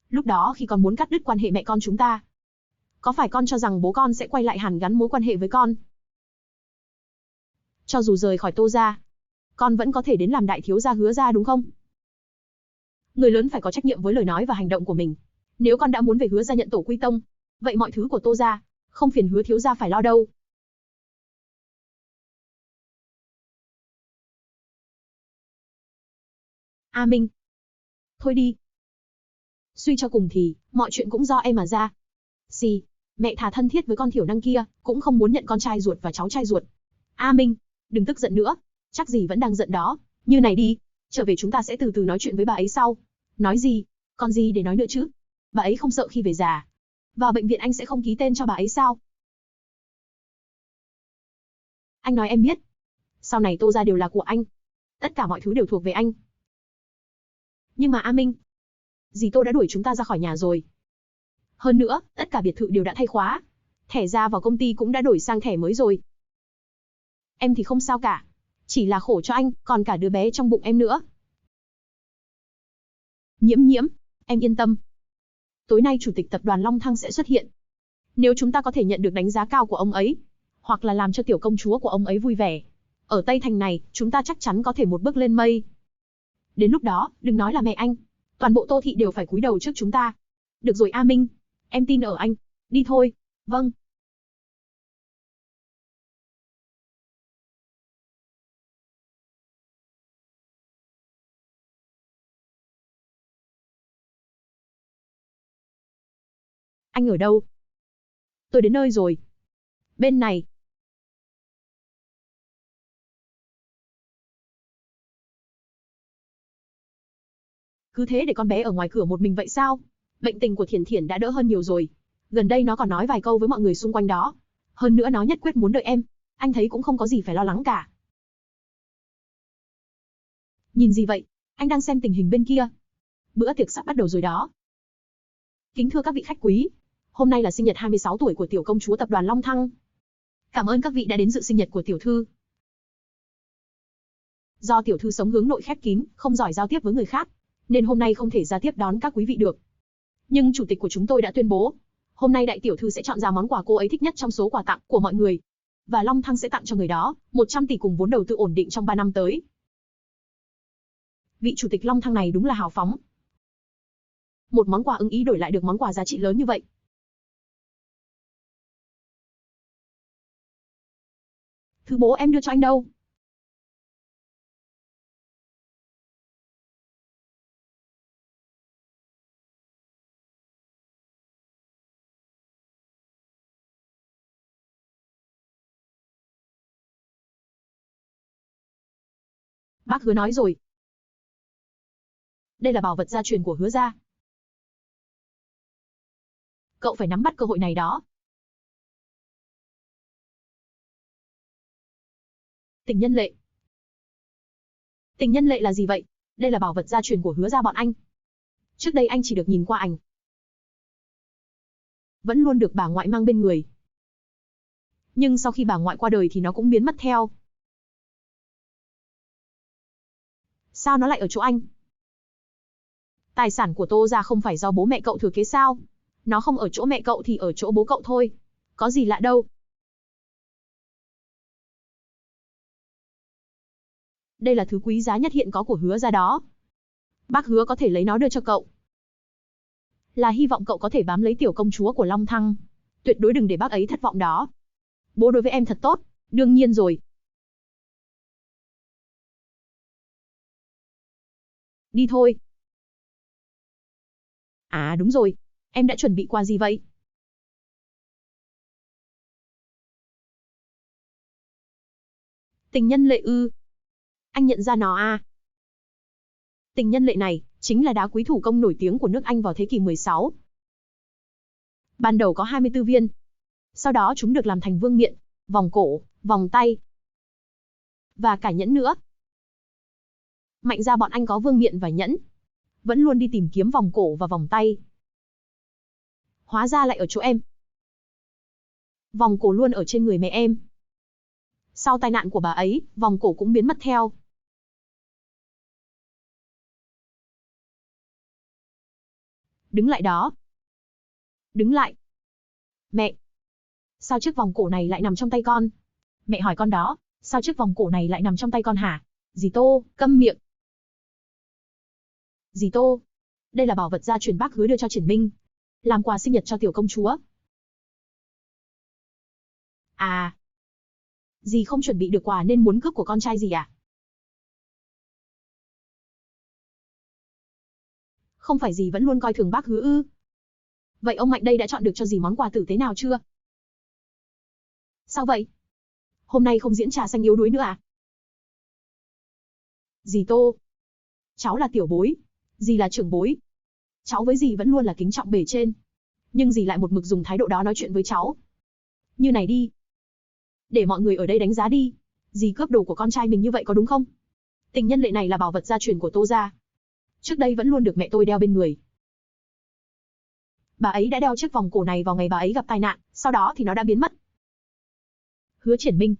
Lúc đó khi con muốn cắt đứt quan hệ mẹ con chúng ta, có phải con cho rằng bố con sẽ quay lại hàn gắn mối quan hệ với con? Cho dù rời khỏi Tô gia, con vẫn có thể đến làm đại thiếu gia Hứa gia đúng không? Người lớn phải có trách nhiệm với lời nói và hành động của mình. Nếu con đã muốn về Hứa gia nhận tổ quy tông, vậy mọi thứ của Tô gia, không phiền Hứa thiếu gia phải lo đâu. A Minh, thôi đi. Suy cho cùng thì, mọi chuyện cũng do em mà ra. Gì? Mẹ thà thân thiết với con thiểu năng kia, cũng không muốn nhận con trai ruột và cháu trai ruột. A Minh, đừng tức giận nữa. Chắc gì vẫn đang giận đó. Như này đi, trở về chúng ta sẽ từ từ nói chuyện với bà ấy sau. Nói gì? Còn gì để nói nữa chứ? Bà ấy không sợ khi về già. Vào bệnh viện anh sẽ không ký tên cho bà ấy sao? Anh nói em biết. Sau này Tô gia đều là của anh. Tất cả mọi thứ đều thuộc về anh. Nhưng mà A Minh, dì Tô đã đuổi chúng ta ra khỏi nhà rồi. Hơn nữa, tất cả biệt thự đều đã thay khóa. Thẻ ra vào công ty cũng đã đổi sang thẻ mới rồi. Em thì không sao cả. Chỉ là khổ cho anh, còn cả đứa bé trong bụng em nữa. Nhiễm nhiễm, em yên tâm. Tối nay chủ tịch tập đoàn Long Thăng sẽ xuất hiện. Nếu chúng ta có thể nhận được đánh giá cao của ông ấy, hoặc là làm cho tiểu công chúa của ông ấy vui vẻ, ở Tây Thành này, chúng ta chắc chắn có thể một bước lên mây. Đến lúc đó, đừng nói là mẹ anh, toàn bộ Tô Thị đều phải cúi đầu trước chúng ta. Được rồi A Minh, em tin ở anh. Đi thôi. Vâng. Anh ở đâu? Tôi đến nơi rồi. Bên này. Cứ thế để con bé ở ngoài cửa một mình vậy sao? Bệnh tình của Thiển Thiển đã đỡ hơn nhiều rồi. Gần đây nó còn nói vài câu với mọi người xung quanh đó. Hơn nữa nó nhất quyết muốn đợi em. Anh thấy cũng không có gì phải lo lắng cả. Nhìn gì vậy? Anh đang xem tình hình bên kia. Bữa tiệc sắp bắt đầu rồi đó. Kính thưa các vị khách quý, hôm nay là sinh nhật 26 tuổi của tiểu công chúa tập đoàn Long Thăng. Cảm ơn các vị đã đến dự sinh nhật của tiểu thư. Do tiểu thư sống hướng nội khép kín, không giỏi giao tiếp với người khác, nên hôm nay không thể ra tiếp đón các quý vị được. Nhưng chủ tịch của chúng tôi đã tuyên bố, hôm nay đại tiểu thư sẽ chọn ra món quà cô ấy thích nhất trong số quà tặng của mọi người. Và Long Thăng sẽ tặng cho người đó 100 tỷ cùng vốn đầu tư ổn định trong 3 năm tới. Vị chủ tịch Long Thăng này đúng là hào phóng. Một món quà ưng ý đổi lại được món quà giá trị lớn như vậy. Thứ bố em đưa cho anh đâu? Bác Hứa nói rồi. Đây là bảo vật gia truyền của Hứa gia. Cậu phải nắm bắt cơ hội này đó. Tình nhân lệ. Tình nhân lệ là gì vậy? Đây là bảo vật gia truyền của Hứa gia bọn anh. Trước đây anh chỉ được nhìn qua ảnh. Vẫn luôn được bà ngoại mang bên người. Nhưng sau khi bà ngoại qua đời thì nó cũng biến mất theo. Sao nó lại ở chỗ anh? Tài sản của Tô gia không phải do bố mẹ cậu thừa kế sao? Nó không ở chỗ mẹ cậu thì ở chỗ bố cậu thôi. Có gì lạ đâu. Đây là thứ quý giá nhất hiện có của Hứa gia đó. Bác Hứa có thể lấy nó đưa cho cậu. Là hy vọng cậu có thể bám lấy tiểu công chúa của Long Thăng. Tuyệt đối đừng để bác ấy thất vọng đó. Bố đối với em thật tốt, đương nhiên rồi. Đi thôi. À đúng rồi, em đã chuẩn bị quà gì vậy? Tình nhân lệ ư? Anh nhận ra nó à? Tình nhân lệ này, chính là đá quý thủ công nổi tiếng của nước Anh vào thế kỷ 16. Ban đầu có 24 viên. Sau đó chúng được làm thành vương miện, vòng cổ, vòng tay. Và cả nhẫn nữa. Mạnh ra bọn anh có vương miện và nhẫn. Vẫn luôn đi tìm kiếm vòng cổ và vòng tay. Hóa ra lại ở chỗ em. Vòng cổ luôn ở trên người mẹ em. Sau tai nạn của bà ấy, vòng cổ cũng biến mất theo. Đứng lại đó. Đứng lại. Mẹ. Sao chiếc vòng cổ này lại nằm trong tay con? Mẹ hỏi con đó, sao chiếc vòng cổ này lại nằm trong tay con hả? Dì Tô, câm miệng. Dì Tô, đây là bảo vật gia truyền bác Hứa đưa cho Triển Minh. Làm quà sinh nhật cho tiểu công chúa. À. Dì không chuẩn bị được quà nên muốn cướp của con trai dì à? Không phải dì vẫn luôn coi thường bác Hứa ư? Vậy ông Mạnh đây đã chọn được cho dì món quà tử tế nào chưa? Sao vậy? Hôm nay không diễn trà xanh yếu đuối nữa à? Dì Tô. Cháu là tiểu bối. Dì là trưởng bối. Cháu với dì vẫn luôn là kính trọng bề trên. Nhưng dì lại một mực dùng thái độ đó nói chuyện với cháu. Như này đi. Để mọi người ở đây đánh giá đi. Dì cướp đồ của con trai mình như vậy có đúng không? Tình nhân lệ này là bảo vật gia truyền của Tô gia. Trước đây vẫn luôn được mẹ tôi đeo bên người. Bà ấy đã đeo chiếc vòng cổ này vào ngày bà ấy gặp tai nạn, sau đó thì nó đã biến mất. Hứa Triển Minh,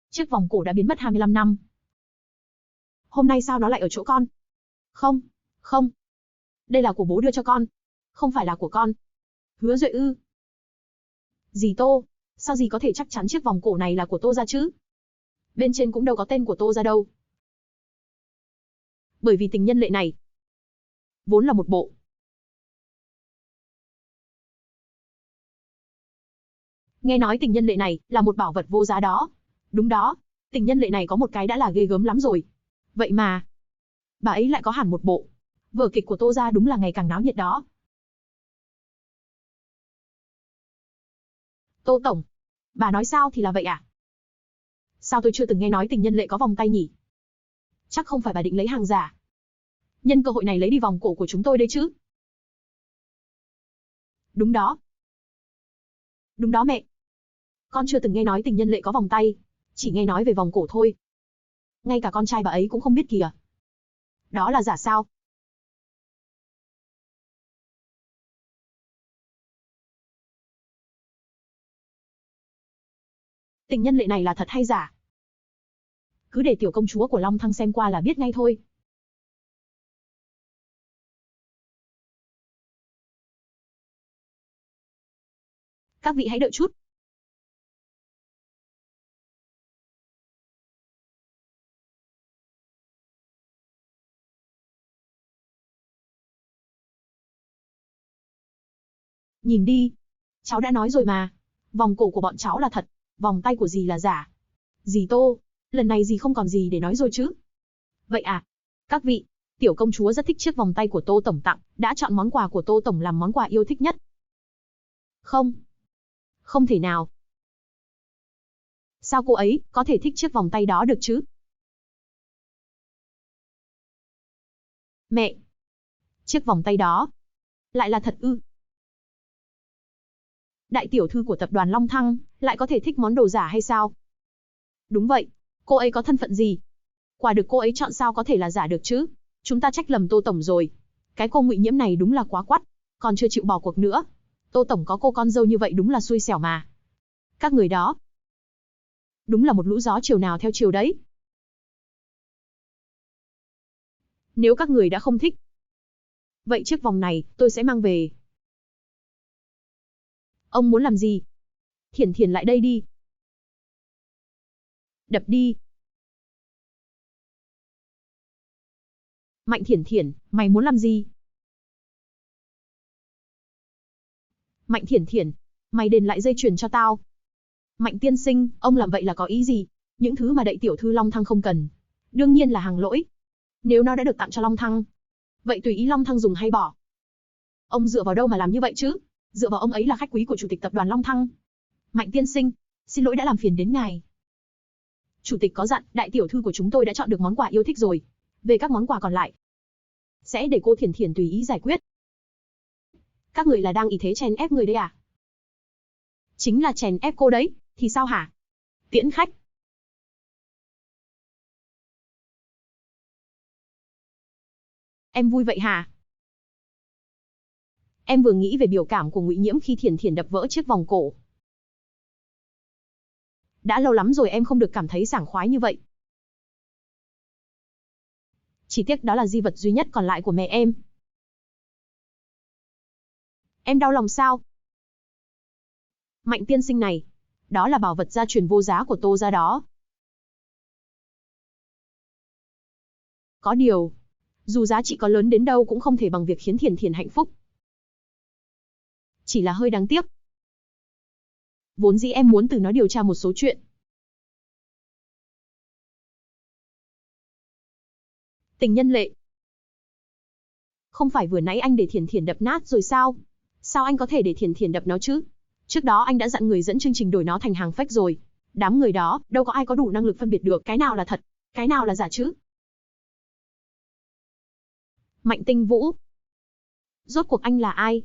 chiếc vòng cổ đã biến mất 25 năm. Hôm nay sao nó lại ở chỗ con? Không, không. Đây là của bố đưa cho con. Không phải là của con. Hứa Duệ ư? Dì Tô, sao dì có thể chắc chắn chiếc vòng cổ này là của Tô gia chứ? Bên trên cũng đâu có tên của Tô gia đâu. Bởi vì tình nhân lệ này vốn là một bộ. Nghe nói tình nhân lệ này là một bảo vật vô giá đó. Đúng đó, tình nhân lệ này có một cái đã là ghê gớm lắm rồi. Vậy mà, bà ấy lại có hẳn một bộ. Vở kịch của Tô gia đúng là ngày càng náo nhiệt đó. Tô tổng, bà nói sao thì là vậy à? Sao tôi chưa từng nghe nói tình nhân lệ có vòng tay nhỉ? Chắc không phải bà định lấy hàng giả. Nhân cơ hội này lấy đi vòng cổ của chúng tôi đấy chứ. Đúng đó. Đúng đó mẹ. Con chưa từng nghe nói tình nhân lệ có vòng tay, chỉ nghe nói về vòng cổ thôi. Ngay cả con trai bà ấy cũng không biết kìa. Đó là giả sao? Tình nhân lệ này là thật hay giả? Cứ để tiểu công chúa của Long Thăng xem qua là biết ngay thôi. Các vị hãy đợi chút. Nhìn đi. Cháu đã nói rồi mà. Vòng cổ của bọn cháu là thật, vòng tay của dì là giả. Dì Tô, lần này dì không còn gì để nói rồi chứ? Vậy à? Các vị, tiểu công chúa rất thích chiếc vòng tay của Tô tổng tặng, đã chọn món quà của Tô tổng làm món quà yêu thích nhất. Không. Không thể nào. Sao cô ấy có thể thích chiếc vòng tay đó được chứ? Mẹ, chiếc vòng tay đó lại là thật ư? Đại tiểu thư của tập đoàn Long Thăng lại có thể thích món đồ giả hay sao? Đúng vậy, cô ấy có thân phận gì? Quà được cô ấy chọn sao có thể là giả được chứ? Chúng ta trách lầm Tô tổng rồi. Cái cô Ngụy Nhiễm này đúng là quá quắt, còn chưa chịu bỏ cuộc nữa. Tô tổng có cô con dâu như vậy đúng là xui xẻo mà. Các người đó, đúng là một lũ gió chiều nào theo chiều đấy. Nếu các người đã không thích, vậy chiếc vòng này tôi sẽ mang về. Ông muốn làm gì? Thiển Thiển lại đây đi. Đập đi. Mạnh Thiển Thiển, mày muốn làm gì? Mạnh Thiển Thiển, mày đền lại dây chuyền cho tao. Mạnh tiên sinh, ông làm vậy là có ý gì? Những thứ mà đại tiểu thư Long Thăng không cần, đương nhiên là hàng lỗi. Nếu nó đã được tặng cho Long Thăng, vậy tùy ý Long Thăng dùng hay bỏ. Ông dựa vào đâu mà làm như vậy chứ? Dựa vào ông ấy là khách quý của chủ tịch tập đoàn Long Thăng. Mạnh tiên sinh, xin lỗi đã làm phiền đến ngài. Chủ tịch có dặn, đại tiểu thư của chúng tôi đã chọn được món quà yêu thích rồi. Về các món quà còn lại, sẽ để cô Thiển Thiển tùy ý giải quyết. Các người là đang ý thế chèn ép người đấy à? Chính là chèn ép cô đấy, thì sao hả? Tiễn khách. Em vui vậy hả? Em vừa nghĩ về biểu cảm của Ngụy Nhiễm khi Thiển Thiển đập vỡ chiếc vòng cổ. Đã lâu lắm rồi em không được cảm thấy sảng khoái như vậy. Chỉ tiếc đó là di vật duy nhất còn lại của mẹ em. Em đau lòng sao? Mạnh tiên sinh này, đó là bảo vật gia truyền vô giá của Tô gia đó. Có điều, dù giá trị có lớn đến đâu cũng không thể bằng việc khiến Thiển Thiển hạnh phúc. Chỉ là hơi đáng tiếc. Vốn dĩ em muốn từ nó điều tra một số chuyện. Tình nhân lệ. Không phải vừa nãy anh để Thiển Thiển đập nát rồi sao? Sao anh có thể để Thiển Thiển đập nó chứ? Trước đó anh đã dặn người dẫn chương trình đổi nó thành hàng fake rồi. Đám người đó, đâu có ai có đủ năng lực phân biệt được cái nào là thật, cái nào là giả chứ? Mạnh Tinh Vũ. Rốt cuộc anh là ai?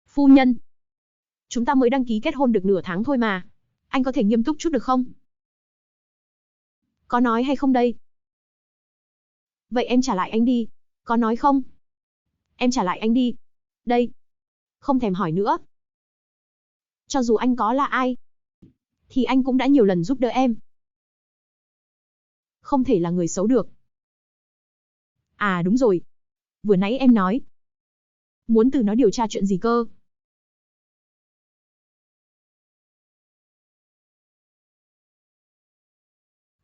Phu nhân. Chúng ta mới đăng ký kết hôn được nửa tháng thôi mà. Anh có thể nghiêm túc chút được không? Có nói hay không đây? Vậy em trả lại anh đi. Có nói không? Em trả lại anh đi. Đây. Không thèm hỏi nữa. Cho dù anh có là ai, thì anh cũng đã nhiều lần giúp đỡ em. Không thể là người xấu được. À đúng rồi. Vừa nãy em nói. Muốn từ nó điều tra chuyện gì cơ?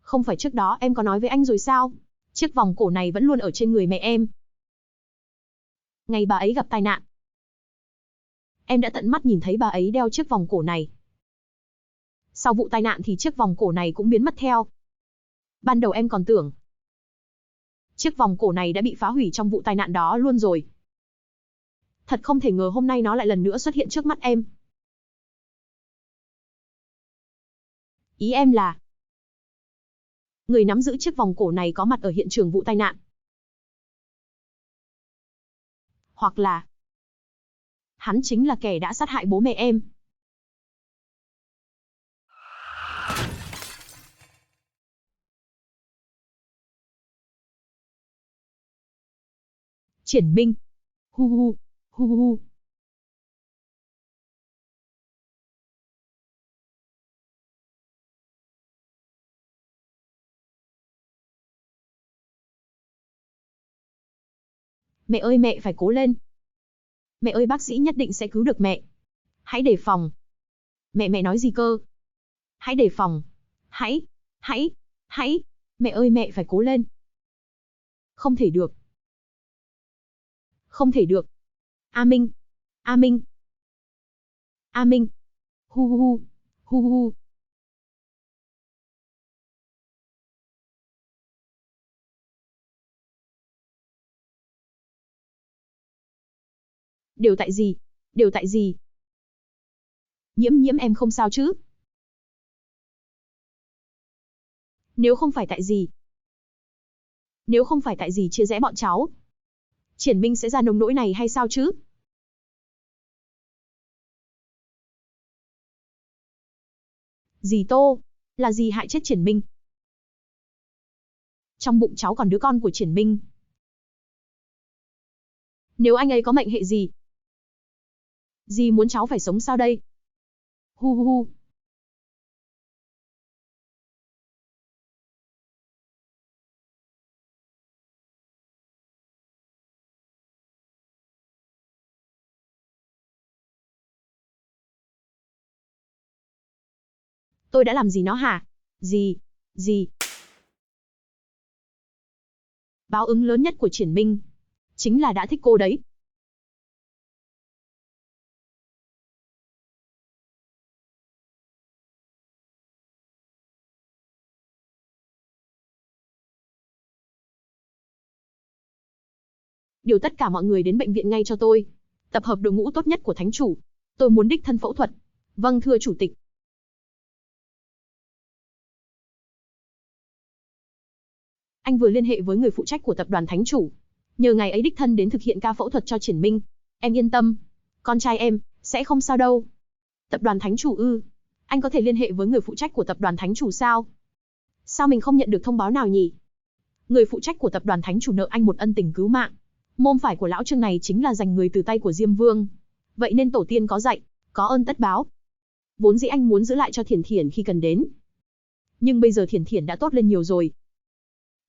Không phải trước đó em có nói với anh rồi sao? Chiếc vòng cổ này vẫn luôn ở trên người mẹ em. Ngày bà ấy gặp tai nạn, em đã tận mắt nhìn thấy bà ấy đeo chiếc vòng cổ này. Sau vụ tai nạn thì chiếc vòng cổ này cũng biến mất theo. Ban đầu em còn tưởng chiếc vòng cổ này đã bị phá hủy trong vụ tai nạn đó luôn rồi. Thật không thể ngờ hôm nay nó lại lần nữa xuất hiện trước mắt em. Ý em là người nắm giữ chiếc vòng cổ này có mặt ở hiện trường vụ tai nạn. Hoặc là hắn chính là kẻ đã sát hại bố mẹ em. Triển Minh. Hu hu, hu hu. Mẹ ơi mẹ phải cố lên. Mẹ ơi bác sĩ nhất định sẽ cứu được mẹ. Hãy đề phòng. Mẹ nói gì cơ? Hãy đề phòng. Hãy, hãy. Mẹ ơi mẹ phải cố lên. Không thể được. Không thể được. A Minh. A Minh. A Minh. Hu hu hu. Hu hu hu. Đều tại gì? Đều tại gì? Nhiễm em không sao chứ? Nếu không phải tại gì? Nếu không phải tại gì chia rẽ bọn cháu? Triển Minh sẽ ra nông nỗi này hay sao chứ? Dì Tô, là dì hại chết Triển Minh. Trong bụng cháu còn đứa con của Triển Minh. Nếu anh ấy có mệnh hệ gì? Dì muốn cháu phải sống sao đây? Hu hu hu. Tôi đã làm gì nó hả? Dì, dì. Báo ứng lớn nhất của Triển Minh chính là đã thích cô đấy. Điều tất cả mọi người đến bệnh viện ngay cho tôi. Tập hợp đội ngũ tốt nhất của thánh chủ. Tôi muốn đích thân phẫu thuật. Vâng thưa chủ tịch. Anh vừa liên hệ với người phụ trách của tập đoàn thánh chủ. Nhờ ngài ấy đích thân đến thực hiện ca phẫu thuật cho Triển Minh. Em yên tâm. Con trai em, sẽ không sao đâu. Tập đoàn thánh chủ ư? Anh có thể liên hệ với người phụ trách của tập đoàn thánh chủ sao? Sao mình không nhận được thông báo nào nhỉ? Người phụ trách của tập đoàn thánh chủ nợ anh một ân tình cứu mạng. Môn phải của lão Trương này chính là giành người từ tay của Diêm Vương. Vậy nên tổ tiên có dạy, có ơn tất báo. Vốn dĩ anh muốn giữ lại cho Thiển Thiển khi cần đến. Nhưng bây giờ Thiển Thiển đã tốt lên nhiều rồi.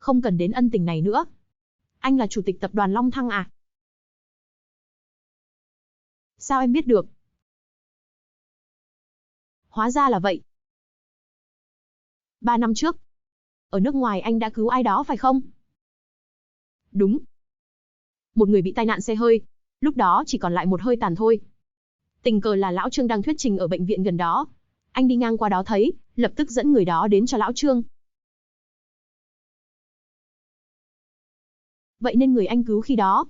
Không cần đến ân tình này nữa. Anh là chủ tịch tập đoàn Long Thăng à? Sao em biết được? Hóa ra là vậy. 3 năm trước, ở nước ngoài anh đã cứu ai đó phải không? Đúng. Một người bị tai nạn xe hơi, lúc đó chỉ còn lại một hơi tàn thôi. Tình cờ là lão Trương đang thuyết trình ở bệnh viện gần đó. Anh đi ngang qua đó thấy, lập tức dẫn người đó đến cho lão Trương. Vậy nên người anh cứu khi đó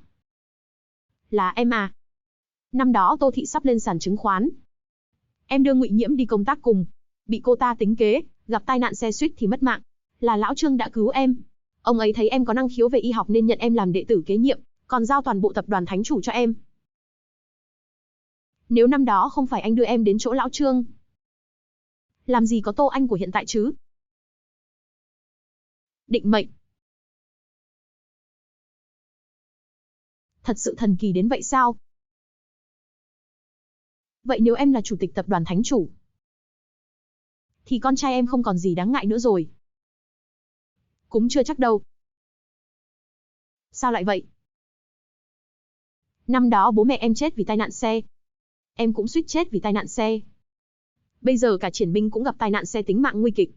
là em à? Năm đó Tô Thị sắp lên sàn chứng khoán. Em đưa Ngụy Nhiễm đi công tác cùng, bị cô ta tính kế, gặp tai nạn xe suýt thì mất mạng. Là lão Trương đã cứu em. Ông ấy thấy em có năng khiếu về y học nên nhận em làm đệ tử kế nhiệm, còn giao toàn bộ tập đoàn thánh chủ cho em. Nếu năm đó không phải anh đưa em đến chỗ lão Trương, làm gì có Tô Anh của hiện tại chứ? Định mệnh. Thật sự thần kỳ đến vậy sao? Vậy nếu em là chủ tịch tập đoàn Thánh Chủ, thì con trai em không còn gì đáng ngại nữa rồi. Cũng chưa chắc đâu. Sao lại vậy? Năm đó bố mẹ em chết vì tai nạn xe. Em cũng suýt chết vì tai nạn xe. Bây giờ cả Triển Minh cũng gặp tai nạn xe tính mạng nguy kịch.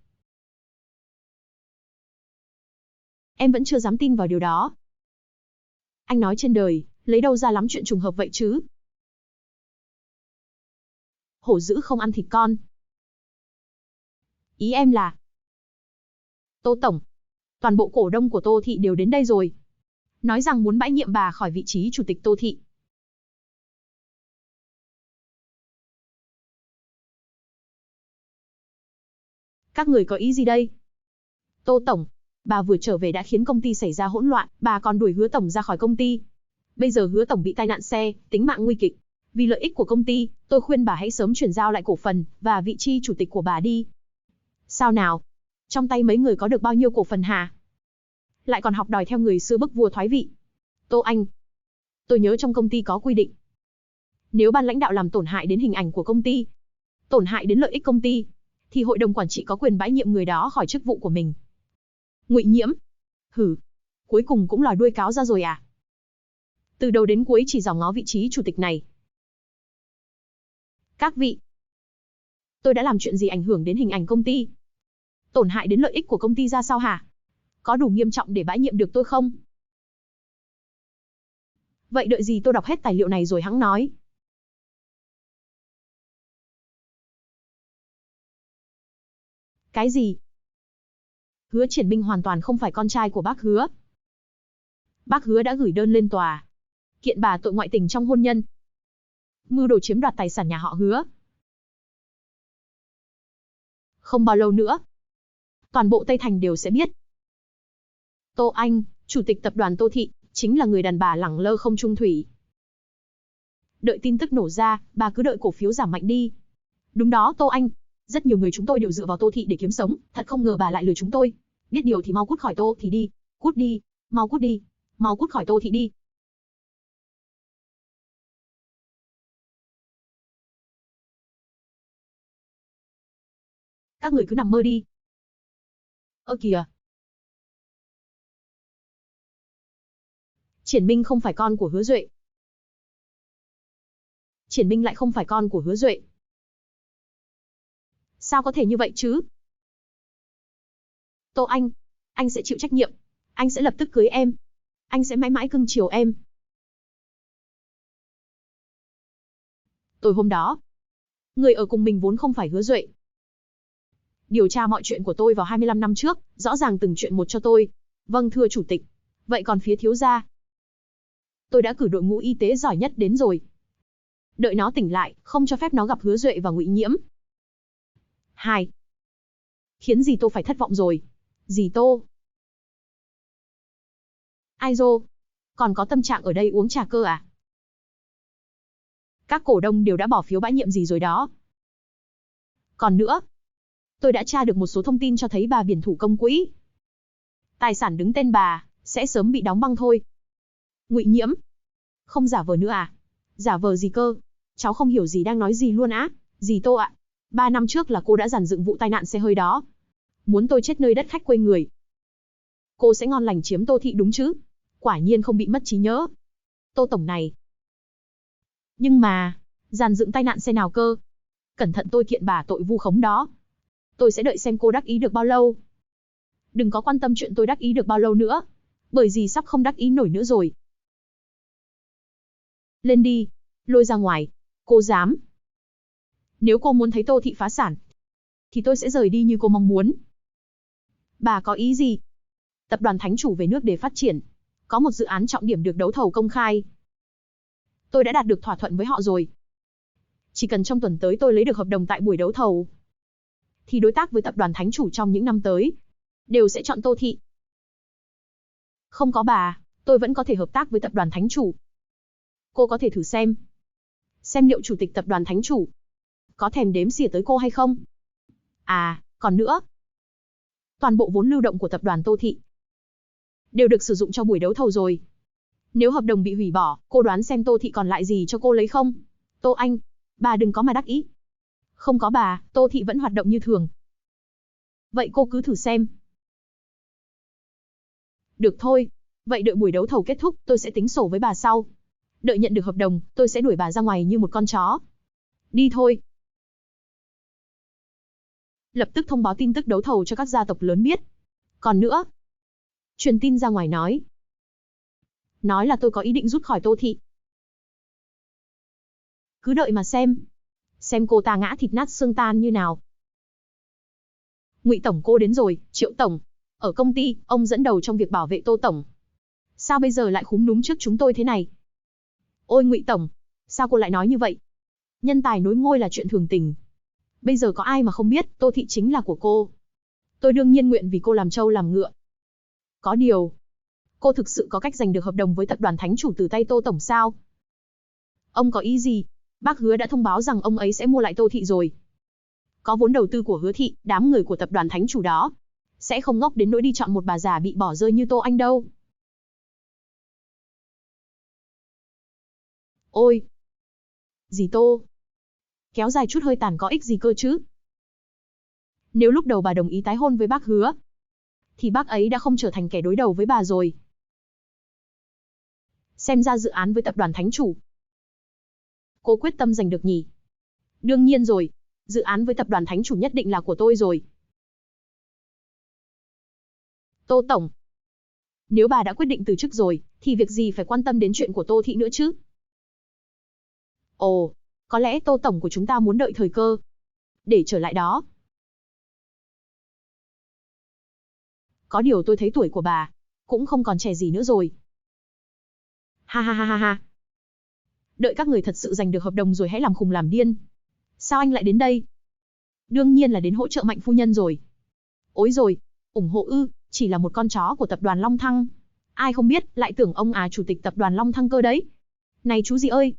Em vẫn chưa dám tin vào điều đó. Anh nói trên đời, lấy đâu ra lắm chuyện trùng hợp vậy chứ? Hổ dữ không ăn thịt con. Ý em là... Tô Tổng, toàn bộ cổ đông của Tô Thị đều đến đây rồi. Nói rằng muốn bãi nhiệm bà khỏi vị trí chủ tịch Tô Thị. Các người có ý gì đây? Tô Tổng, bà vừa trở về đã khiến công ty xảy ra hỗn loạn, bà còn đuổi Hứa Tổng ra khỏi công ty. Bây giờ Hứa Tổng bị tai nạn xe, tính mạng nguy kịch. Vì lợi ích của công ty, tôi khuyên bà hãy sớm chuyển giao lại cổ phần và vị trí chủ tịch của bà đi. Sao nào? Trong tay mấy người có được bao nhiêu cổ phần hả? Lại còn học đòi theo người xưa bức vua thoái vị. Tô Anh, tôi nhớ trong công ty có quy định. Nếu ban lãnh đạo làm tổn hại đến hình ảnh của công ty, tổn hại đến lợi ích công ty, thì hội đồng quản trị có quyền bãi nhiệm người đó khỏi chức vụ của mình. Ngụy Nhiễm. Hử, cuối cùng cũng lòi đuôi cáo ra rồi à? Từ đầu đến cuối chỉ dòm ngó vị trí chủ tịch này. Các vị, tôi đã làm chuyện gì ảnh hưởng đến hình ảnh công ty? Tổn hại đến lợi ích của công ty ra sao hả? Có đủ nghiêm trọng để bãi nhiệm được tôi không? Vậy đợi gì tôi đọc hết tài liệu này rồi hẵng nói. Cái gì? Hứa Triển Minh hoàn toàn không phải con trai của bác Hứa. Bác Hứa đã gửi đơn lên tòa, kiện bà tội ngoại tình trong hôn nhân, mưu đồ chiếm đoạt tài sản nhà họ Hứa. Không bao lâu nữa, toàn bộ Tây Thành đều sẽ biết. Tô Anh, chủ tịch tập đoàn Tô Thị, chính là người đàn bà lẳng lơ không trung thủy. Đợi tin tức nổ ra, bà cứ đợi cổ phiếu giảm mạnh đi. Đúng đó Tô Anh, rất nhiều người chúng tôi đều dựa vào Tô Thị để kiếm sống, thật không ngờ bà lại lừa chúng tôi. Biết điều thì mau cút khỏi Tô Thị đi, cút đi, mau cút đi, mau cút khỏi Tô Thị đi. Các người cứ nằm mơ đi. Ơ kìa, Triển Minh không phải con của Hứa Duệ. Triển Minh lại không phải con của Hứa Duệ. Sao có thể như vậy chứ? Tô anh sẽ chịu trách nhiệm. Anh sẽ lập tức cưới em. Anh sẽ mãi mãi cưng chiều em. Tối hôm đó, người ở cùng mình vốn không phải Hứa Duệ. Điều tra mọi chuyện của tôi vào 25 năm trước, rõ ràng từng chuyện một cho tôi. Vâng thưa chủ tịch. Vậy còn phía thiếu gia? Tôi đã cử đội ngũ y tế giỏi nhất đến rồi. Đợi nó tỉnh lại, không cho phép nó gặp Hứa Duệ và Ngụy Nhiễm. 2. Khiến dì Tô phải thất vọng rồi. Dì Tô. Ai dô? Còn có tâm trạng ở đây uống trà cơ à? Các cổ đông đều đã bỏ phiếu bãi nhiệm dì rồi đó. Còn nữa, tôi đã tra được một số thông tin cho thấy bà biển thủ công quỹ. Tài sản đứng tên bà, sẽ sớm bị đóng băng thôi. Ngụy Nhiễm. Không giả vờ nữa à? Giả vờ gì cơ? Cháu không hiểu gì đang nói gì luôn á. Dì Tô ạ. 3 năm trước là cô đã dàn dựng vụ tai nạn xe hơi đó. Muốn tôi chết nơi đất khách quê người. Cô sẽ ngon lành chiếm Tô Thị đúng chứ? Quả nhiên không bị mất trí nhớ. Tô Tổng này. Nhưng mà, dàn dựng tai nạn xe nào cơ? Cẩn thận tôi kiện bà tội vu khống đó. Tôi sẽ đợi xem cô đắc ý được bao lâu. Đừng có quan tâm chuyện tôi đắc ý được bao lâu nữa. Bởi vì sắp không đắc ý nổi nữa rồi. Lên đi. Lôi ra ngoài. Cô dám. Nếu cô muốn thấy Tô Thị phá sản, thì tôi sẽ rời đi như cô mong muốn. Bà có ý gì? Tập đoàn Thánh Chủ về nước để phát triển. Có một dự án trọng điểm được đấu thầu công khai. Tôi đã đạt được thỏa thuận với họ rồi. Chỉ cần trong tuần tới tôi lấy được hợp đồng tại buổi đấu thầu, thì đối tác với tập đoàn Thánh Chủ trong những năm tới đều sẽ chọn Tô Thị. Không có bà, tôi vẫn có thể hợp tác với tập đoàn Thánh Chủ. Cô có thể thử xem liệu chủ tịch tập đoàn Thánh Chủ có thèm đếm xỉa tới cô hay không. À, còn nữa, toàn bộ vốn lưu động của tập đoàn Tô Thị đều được sử dụng cho buổi đấu thầu rồi. Nếu hợp đồng bị hủy bỏ, cô đoán xem Tô Thị còn lại gì cho cô lấy không? Tô Anh, bà đừng có mà đắc ý. Không có bà, Tô Thị vẫn hoạt động như thường. Vậy cô cứ thử xem. Được thôi. Vậy đợi buổi đấu thầu kết thúc, tôi sẽ tính sổ với bà sau. Đợi nhận được hợp đồng, tôi sẽ đuổi bà ra ngoài như một con chó. Đi thôi. Lập tức thông báo tin tức đấu thầu cho các gia tộc lớn biết. Còn nữa, truyền tin ra ngoài nói là tôi có ý định rút khỏi Tô Thị. Cứ đợi mà xem cô ta ngã thịt nát xương tan như nào. Ngụy tổng cô đến rồi, Triệu tổng. Ở công ty, ông dẫn đầu trong việc bảo vệ Tô tổng. Sao bây giờ lại khúm núm trước chúng tôi thế này? Ôi Ngụy tổng, sao cô lại nói như vậy? Nhân tài nối ngôi là chuyện thường tình. Bây giờ có ai mà không biết, Tô Thị chính là của cô. Tôi đương nhiên nguyện vì cô làm trâu làm ngựa. Có điều, cô thực sự có cách giành được hợp đồng với tập đoàn Thánh Chủ từ tay Tô tổng sao? Ông có ý gì? Bác Hứa đã thông báo rằng ông ấy sẽ mua lại Tô Thị rồi. Có vốn đầu tư của Hứa Thị, đám người của tập đoàn Thánh Chủ đó sẽ không ngốc đến nỗi đi chọn một bà già bị bỏ rơi như Tô Anh đâu. Ôi! Dì Tô! Kéo dài chút hơi tàn có ích gì cơ chứ? Nếu lúc đầu bà đồng ý tái hôn với bác Hứa, thì bác ấy đã không trở thành kẻ đối đầu với bà rồi. Xem ra dự án với tập đoàn Thánh Chủ, cô quyết tâm giành được nhỉ? Đương nhiên rồi, dự án với tập đoàn Thánh Chủ nhất định là của tôi rồi. Tô tổng, nếu bà đã quyết định từ chức rồi, thì việc gì phải quan tâm đến chuyện của Tô Thị nữa chứ? Ồ, có lẽ Tô tổng của chúng ta muốn đợi thời cơ để trở lại đó. Có điều tôi thấy tuổi của bà cũng không còn trẻ gì nữa rồi. Ha ha ha ha ha. Đợi các người thật sự giành được hợp đồng rồi hãy làm khùng làm điên. Sao anh lại đến đây? Đương nhiên là đến hỗ trợ Mạnh phu nhân rồi. Ối rồi, ủng hộ ư, chỉ là một con chó của tập đoàn Long Thăng. Ai không biết, lại tưởng ông chủ tịch tập đoàn Long Thăng cơ đấy. Này chú gì ơi!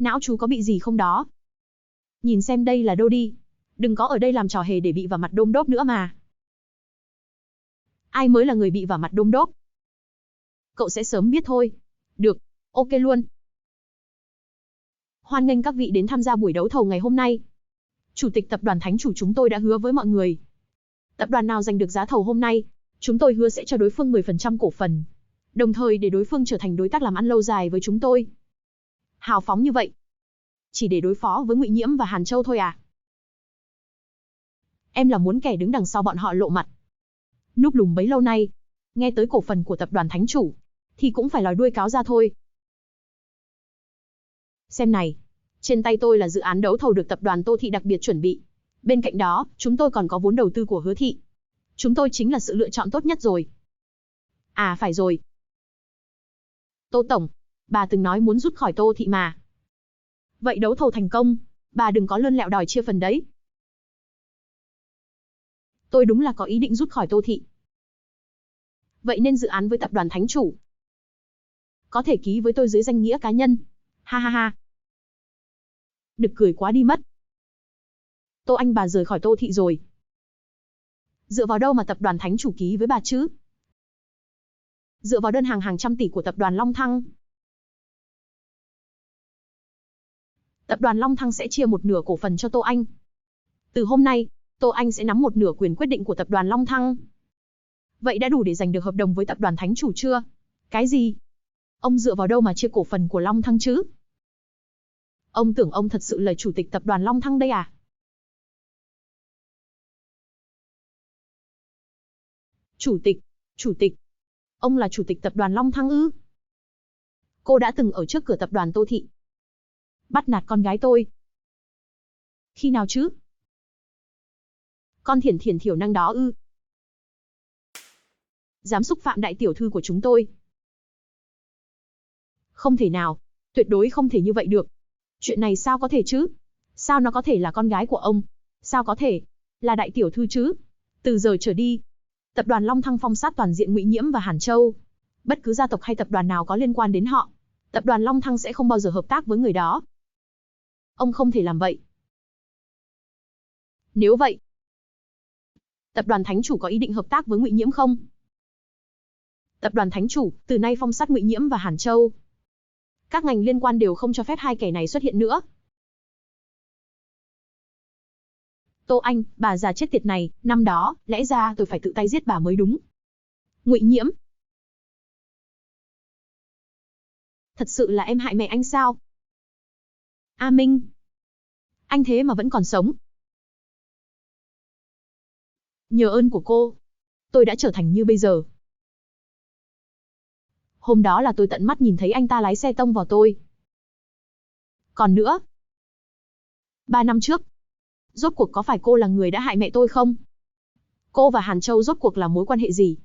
Não chú có bị gì không đó? Nhìn xem đây là đâu đi. Đừng có ở đây làm trò hề để bị vào mặt đôm đốp nữa mà. Ai mới là người bị vào mặt đôm đốp? Cậu sẽ sớm biết thôi. Được, ok luôn. Hoan nghênh các vị đến tham gia buổi đấu thầu ngày hôm nay. Chủ tịch tập đoàn Thánh Chủ chúng tôi đã hứa với mọi người. Tập đoàn nào giành được giá thầu hôm nay, chúng tôi hứa sẽ cho đối phương 10% cổ phần. Đồng thời để đối phương trở thành đối tác làm ăn lâu dài với chúng tôi. Hào phóng như vậy. Chỉ để đối phó với Ngụy Nhiễm và Hàn Châu thôi à? Em là muốn kẻ đứng đằng sau bọn họ lộ mặt. Núp lùm bấy lâu nay, nghe tới cổ phần của tập đoàn Thánh Chủ, thì cũng phải lòi đuôi cáo ra thôi. Xem này, trên tay tôi là dự án đấu thầu được tập đoàn Tô Thị đặc biệt chuẩn bị. Bên cạnh đó, chúng tôi còn có vốn đầu tư của Hứa Thị. Chúng tôi chính là sự lựa chọn tốt nhất rồi. À phải rồi. Tô tổng, bà từng nói muốn rút khỏi Tô Thị mà. Vậy đấu thầu thành công, bà đừng có lươn lẹo đòi chia phần đấy. Tôi đúng là có ý định rút khỏi Tô Thị. Vậy nên dự án với tập đoàn Thánh Chủ có thể ký với tôi dưới danh nghĩa cá nhân. Ha ha ha. Nực cười quá đi mất. Tô Anh bà rời khỏi Tô Thị rồi. Dựa vào đâu mà tập đoàn Thánh Chủ ký với bà chứ? Dựa vào đơn hàng hàng trăm tỷ của tập đoàn Long Thăng. Tập đoàn Long Thăng sẽ chia một nửa cổ phần cho Tô Anh. Từ hôm nay, Tô Anh sẽ nắm một nửa quyền quyết định của tập đoàn Long Thăng. Vậy đã đủ để giành được hợp đồng với tập đoàn Thánh Chủ chưa? Cái gì? Ông dựa vào đâu mà chia cổ phần của Long Thăng chứ? Ông tưởng ông thật sự là chủ tịch tập đoàn Long Thăng đây à? Chủ tịch. Ông là chủ tịch tập đoàn Long Thăng ư? Cô đã từng ở trước cửa tập đoàn Tô Thị bắt nạt con gái tôi. Khi nào chứ? Con thiển thiển thiểu năng đó ư? Dám xúc phạm đại tiểu thư của chúng tôi. Không thể nào, tuyệt đối không thể như vậy được. Chuyện này sao có thể chứ? Sao nó có thể là con gái của ông? Sao có thể là đại tiểu thư chứ? Từ giờ trở đi, tập đoàn Long Thăng phong sát toàn diện Ngụy Nhiễm và Hàn Châu. Bất cứ gia tộc hay tập đoàn nào có liên quan đến họ, tập đoàn Long Thăng sẽ không bao giờ hợp tác với người đó. Ông không thể làm vậy. Nếu vậy, tập đoàn Thánh Chủ có ý định hợp tác với Ngụy Nhiễm không? Tập đoàn Thánh Chủ từ nay phong sát Ngụy Nhiễm và Hàn Châu. Các ngành liên quan đều không cho phép hai kẻ này xuất hiện nữa. Tô Anh, bà già chết tiệt này, năm đó, lẽ ra tôi phải tự tay giết bà mới đúng. Ngụy Nhiễm. Thật sự là em hại mẹ anh sao? A Minh. Anh thế mà vẫn còn sống. Nhờ ơn của cô, tôi đã trở thành như bây giờ. Hôm đó là tôi tận mắt nhìn thấy anh ta lái xe tông vào tôi. Còn nữa, 3 năm trước, rốt cuộc có phải cô là người đã hại mẹ tôi không? Cô và Hàn Châu rốt cuộc là mối quan hệ gì?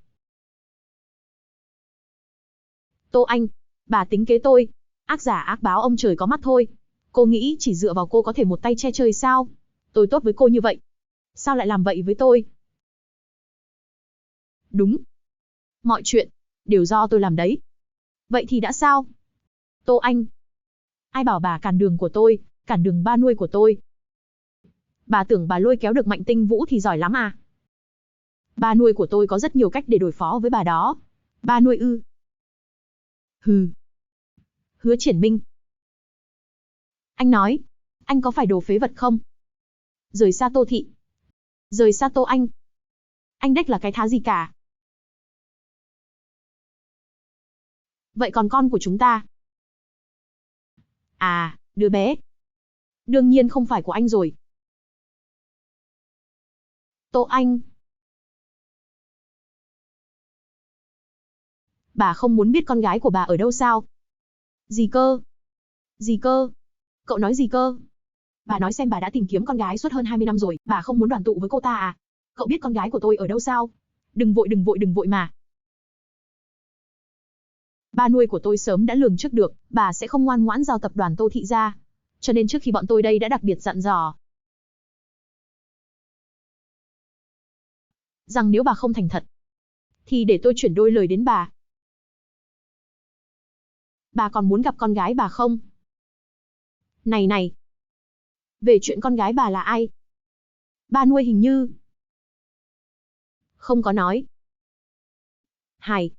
Tô Anh, bà tính kế tôi. Ác giả ác báo ông trời có mắt thôi. Cô nghĩ chỉ dựa vào cô có thể một tay che trời sao? Tôi tốt với cô như vậy. Sao lại làm vậy với tôi? Đúng. Mọi chuyện, đều do tôi làm đấy. Vậy thì đã sao? Tô Anh. Ai bảo bà cản đường của tôi, cản đường ba nuôi của tôi? Bà tưởng bà lôi kéo được Mạnh Tinh Vũ thì giỏi lắm à? Ba nuôi của tôi có rất nhiều cách để đối phó với bà đó. Ba nuôi ư? Hừ. Hứa Triển Minh. Anh nói, anh có phải đồ phế vật không? Rời xa Tô Thị. Rời xa Tô Anh. Anh đếch là cái thá gì cả. Vậy còn con của chúng ta? À, đứa bé. Đương nhiên không phải của anh rồi. Tô Anh. Bà không muốn biết con gái của bà ở đâu sao? Gì cơ? Gì cơ? Cậu nói gì cơ? Bà nói xem bà đã tìm kiếm con gái suốt hơn 20 năm rồi, bà không muốn đoàn tụ với cô ta à? Cậu biết con gái của tôi ở đâu sao? Đừng vội mà. Ba nuôi của tôi sớm đã lường trước được, bà sẽ không ngoan ngoãn giao tập đoàn Tô Thị ra. Cho nên trước khi bọn tôi đây đã đặc biệt dặn dò. Rằng nếu bà không thành thật, thì để tôi chuyển đôi lời đến bà. Bà còn muốn gặp con gái bà không? Này. Về chuyện con gái bà là ai? Ba nuôi hình như không có nói. Hài.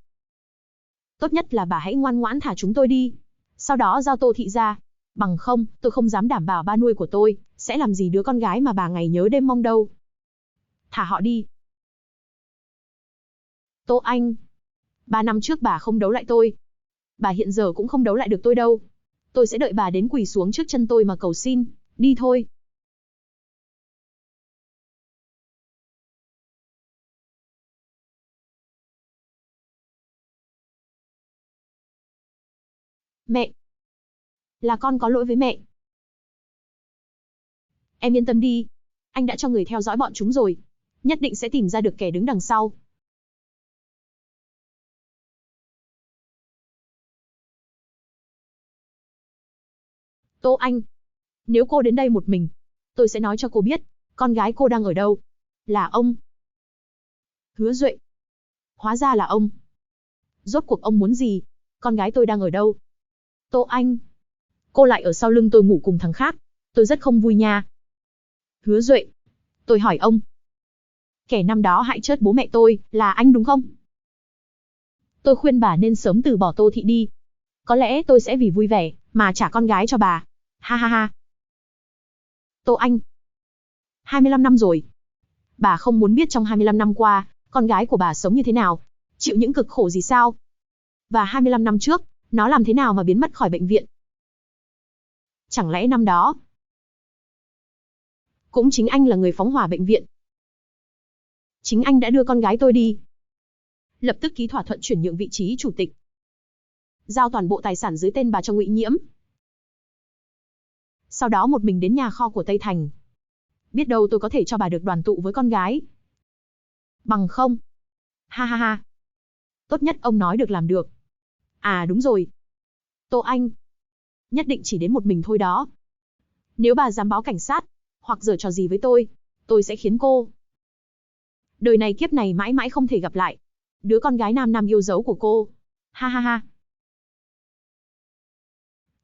Tốt nhất là bà hãy ngoan ngoãn thả chúng tôi đi. Sau đó giao Tô Thị ra. Bằng không, tôi không dám đảm bảo ba nuôi của tôi sẽ làm gì đứa con gái mà bà ngày nhớ đêm mong đâu. Thả họ đi. Tô Anh. 3 năm trước bà không đấu lại tôi. Bà hiện giờ cũng không đấu lại được tôi đâu. Tôi sẽ đợi bà đến quỳ xuống trước chân tôi mà cầu xin. Đi thôi. Mẹ. Là con có lỗi với mẹ. Em yên tâm đi. Anh đã cho người theo dõi bọn chúng rồi. Nhất định sẽ tìm ra được kẻ đứng đằng sau. Tô Anh. Nếu cô đến đây một mình, tôi sẽ nói cho cô biết, con gái cô đang ở đâu. Là ông. Hứa Duệ. Hóa ra là ông. Rốt cuộc ông muốn gì? Con gái tôi đang ở đâu? Tô Anh. Cô lại ở sau lưng tôi ngủ cùng thằng khác. Tôi rất không vui nha. Hứa Duệ. Tôi hỏi ông. Kẻ năm đó hại chết bố mẹ tôi, là anh đúng không? Tôi khuyên bà nên sớm từ bỏ Tô Thị đi. Có lẽ tôi sẽ vì vui vẻ, mà trả con gái cho bà. Ha ha ha. Tô Anh. 25 năm rồi. Bà không muốn biết trong 25 năm qua, con gái của bà sống như thế nào, chịu những cực khổ gì sao? Và 25 năm trước, nó làm thế nào mà biến mất khỏi bệnh viện? Chẳng lẽ năm đó, cũng chính anh là người phóng hỏa bệnh viện? Chính anh đã đưa con gái tôi đi. Lập tức ký thỏa thuận chuyển nhượng vị trí chủ tịch. Giao toàn bộ tài sản dưới tên bà cho Ngụy Nhiễm. Sau đó một mình đến nhà kho của Tây Thành. Biết đâu tôi có thể cho bà được đoàn tụ với con gái. Bằng không. Ha ha ha. Tốt nhất ông nói được làm được. À đúng rồi. Tô Anh. Nhất định chỉ đến một mình thôi đó. Nếu bà dám báo cảnh sát, hoặc giở trò gì với tôi sẽ khiến cô. Đời này kiếp này mãi mãi không thể gặp lại. Đứa con gái nam nam yêu dấu của cô. Ha ha ha.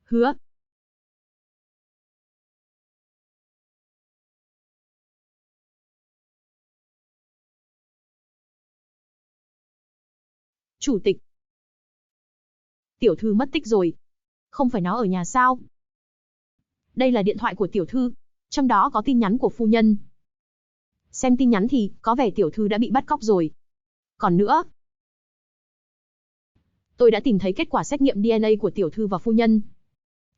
Hứa. Chủ tịch. Tiểu thư mất tích rồi. Không phải nó ở nhà sao? Đây là điện thoại của tiểu thư, trong đó có tin nhắn của phu nhân. Xem tin nhắn thì, có vẻ tiểu thư đã bị bắt cóc rồi. Còn nữa, tôi đã tìm thấy kết quả xét nghiệm DNA của tiểu thư và phu nhân.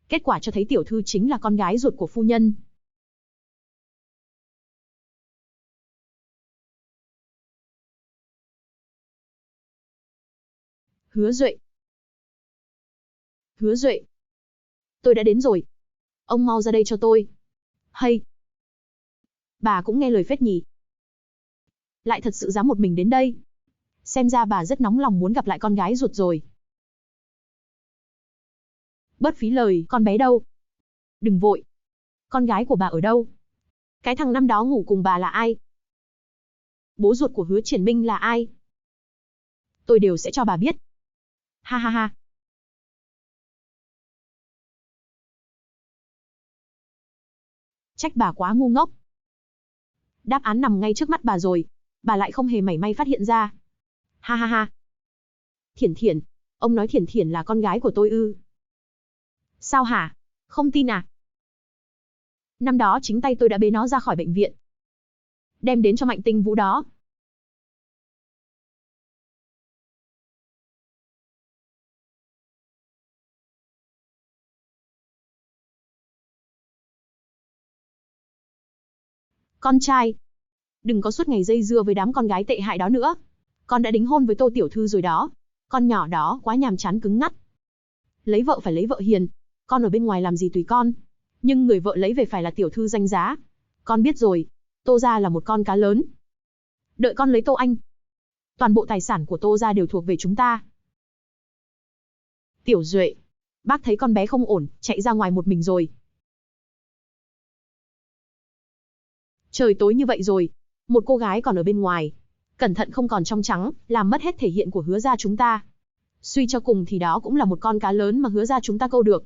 Kết quả cho thấy tiểu thư chính là con gái ruột của phu nhân. Hứa Duệ. Hứa Duệ. Tôi đã đến rồi. Ông mau ra đây cho tôi. Hay. Bà cũng nghe lời phết nhỉ. Lại thật sự dám một mình đến đây. Xem ra bà rất nóng lòng muốn gặp lại con gái ruột rồi. Bớt phí lời, con bé đâu? Đừng vội. Con gái của bà ở đâu? Cái thằng năm đó ngủ cùng bà là ai? Bố ruột của Hứa Triển Minh là ai? Tôi đều sẽ cho bà biết. Ha ha ha. Trách bà quá ngu ngốc. Đáp án nằm ngay trước mắt bà rồi. Bà lại không hề mảy may phát hiện ra. Ha ha ha. Thiển Thiển. Ông nói Thiển Thiển là con gái của tôi ư? Sao hả? Không tin à? Năm đó chính tay tôi đã bế nó ra khỏi bệnh viện. Đem đến cho Mạnh Tinh Vũ đó. Con trai. Đừng có suốt ngày dây dưa với đám con gái tệ hại đó nữa. Con đã đính hôn với Tô Tiểu Thư rồi đó. Con nhỏ đó quá nhàm chán cứng ngắt. Lấy vợ phải lấy vợ hiền. Con ở bên ngoài làm gì tùy con. Nhưng người vợ lấy về phải là tiểu thư danh giá. Con biết rồi. Tô gia là một con cá lớn. Đợi con lấy Tô Anh. Toàn bộ tài sản của Tô gia đều thuộc về chúng ta. Tiểu Duệ. Bác thấy con bé không ổn, chạy ra ngoài một mình rồi. Trời tối như vậy rồi. Một cô gái còn ở bên ngoài. Cẩn thận không còn trong trắng, làm mất hết thể hiện của Hứa gia chúng ta. Suy cho cùng thì đó cũng là một con cá lớn mà Hứa gia chúng ta câu được.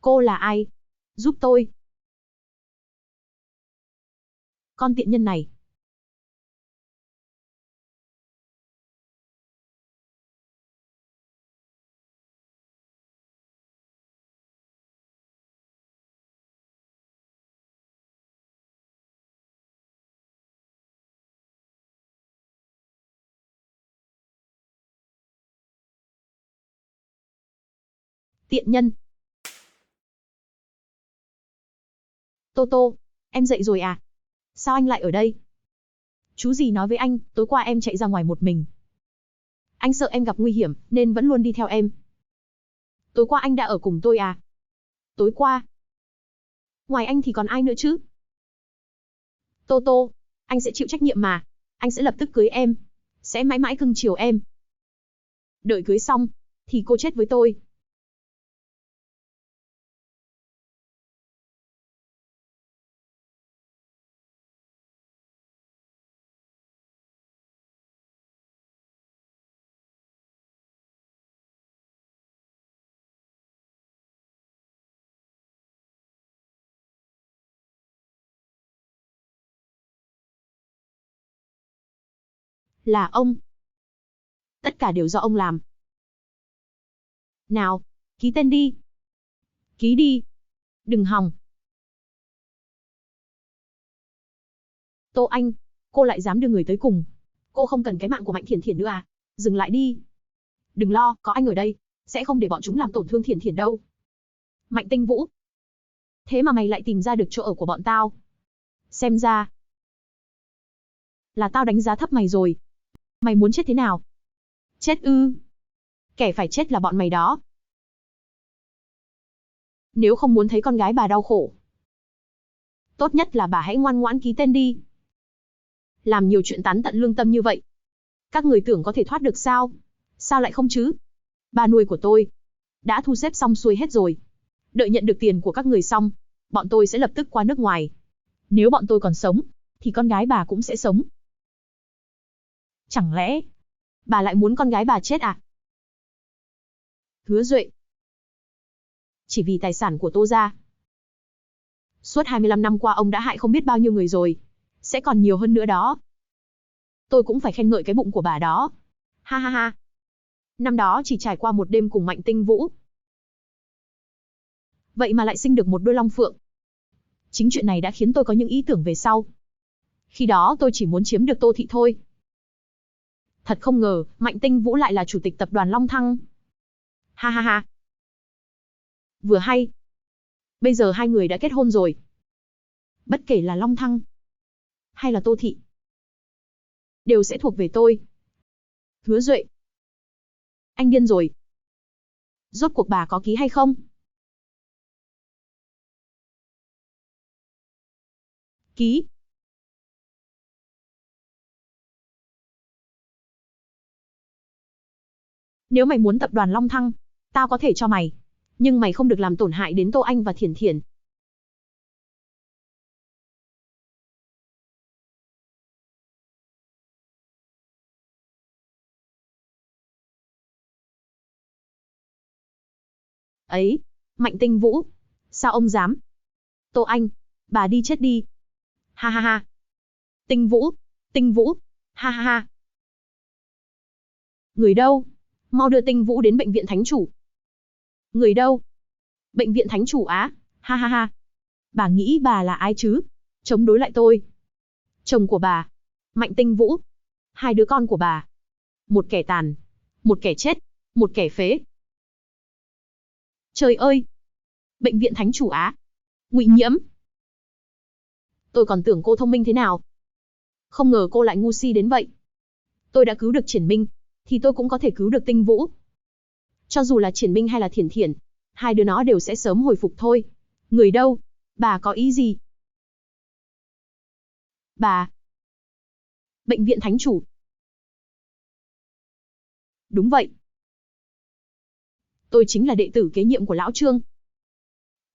Cô là ai? Giúp tôi. Con tiện nhân này. Tiện nhân. Tô Tô, em dậy rồi à? Sao anh lại ở đây? Chú gì nói với anh, tối qua em chạy ra ngoài một mình. Anh sợ em gặp nguy hiểm, nên vẫn luôn đi theo em. Tối qua anh đã ở cùng tôi à? Tối qua? Ngoài anh thì còn ai nữa chứ? Tô Tô, anh sẽ chịu trách nhiệm mà. Anh sẽ lập tức cưới em. Sẽ mãi mãi cưng chiều em. Đợi cưới xong, thì cô chết với tôi. Là ông. Tất cả đều do ông làm. Nào, ký tên đi. Ký đi. Đừng hòng. Tô Anh, cô lại dám đưa người tới cùng. Cô không cần cái mạng của Mạnh Thiển Thiển nữa à? Dừng lại đi. Đừng lo, có anh ở đây. Sẽ không để bọn chúng làm tổn thương Thiển Thiển đâu. Mạnh Tinh Vũ. Thế mà mày lại tìm ra được chỗ ở của bọn tao. Xem ra là tao đánh giá thấp mày rồi. Mày muốn chết thế nào? Chết ư? Kẻ phải chết là bọn mày đó. Nếu không muốn thấy con gái bà đau khổ, tốt nhất là bà hãy ngoan ngoãn ký tên đi. Làm nhiều chuyện tán tận lương tâm như vậy, các người tưởng có thể thoát được sao? Sao lại không chứ? Bà nuôi của tôi đã thu xếp xong xuôi hết rồi. Đợi nhận được tiền của các người xong, bọn tôi sẽ lập tức qua nước ngoài. Nếu bọn tôi còn sống, thì con gái bà cũng sẽ sống. Chẳng lẽ bà lại muốn con gái bà chết à? Hứa Duệ. Chỉ vì tài sản của Tô gia, Suốt 25 năm qua ông đã hại không biết bao nhiêu người rồi. Sẽ còn nhiều hơn nữa đó. Tôi cũng phải khen ngợi cái bụng của bà đó. Ha ha ha. Năm đó chỉ trải qua một đêm cùng Mạnh Tinh Vũ. Vậy mà lại sinh được một đôi long phượng. Chính chuyện này đã khiến tôi có những ý tưởng về sau. Khi đó tôi chỉ muốn chiếm được Tô Thị thôi. Thật không ngờ, Mạnh Tinh Vũ lại là chủ tịch tập đoàn Long Thăng. Ha ha ha. Vừa hay. Bây giờ hai người đã kết hôn rồi. Bất kể là Long Thăng hay là Tô Thị, đều sẽ thuộc về tôi. Hứa Duệ. Anh điên rồi. Rốt cuộc bà có ký hay không? Ký. Nếu mày muốn tập đoàn Long Thăng, tao có thể cho mày. Nhưng mày không được làm tổn hại đến Tô Anh và Thiển Thiển. Ấy, Mạnh Tinh Vũ. Sao ông dám? Tô Anh, bà đi chết đi. Ha ha ha. Tinh Vũ, Tinh Vũ. Ha ha ha. Người đâu? Mau đưa Tinh Vũ đến bệnh viện Thánh Chủ. Người đâu? Bệnh viện Thánh Chủ á? Ha ha ha. Bà nghĩ bà là ai chứ? Chống đối lại tôi. Chồng của bà, Mạnh Tinh Vũ. Hai đứa con của bà. Một kẻ tàn. Một kẻ chết. Một kẻ phế. Trời ơi! Bệnh viện Thánh Chủ á? Ngụy Nhiễm. Tôi còn tưởng cô thông minh thế nào. Không ngờ cô lại ngu si đến vậy. Tôi đã cứu được Triển Minh, thì tôi cũng có thể cứu được Tinh Vũ. Cho dù là Triển Minh hay là Thiển Thiển, hai đứa nó đều sẽ sớm hồi phục thôi. Người đâu? Bà có ý gì? Bà. Bệnh viện Thánh Chủ. Đúng vậy. Tôi chính là đệ tử kế nhiệm của Lão Trương.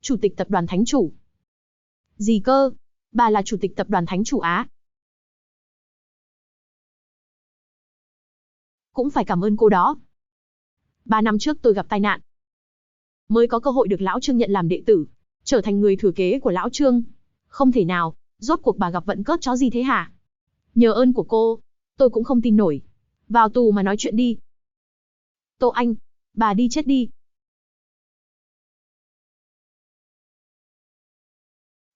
Chủ tịch tập đoàn Thánh Chủ. Gì cơ? Bà là chủ tịch tập đoàn Thánh Chủ Á? Cũng phải cảm ơn cô đó. 3 năm trước tôi gặp tai nạn, mới có cơ hội được Lão Trương nhận làm đệ tử, trở thành người thừa kế của Lão Trương. Không thể nào, rốt cuộc bà gặp vận cớt chó gì thế hả? Nhờ ơn của cô, tôi cũng không tin nổi. Vào tù mà nói chuyện đi. Tô Anh, bà đi chết đi.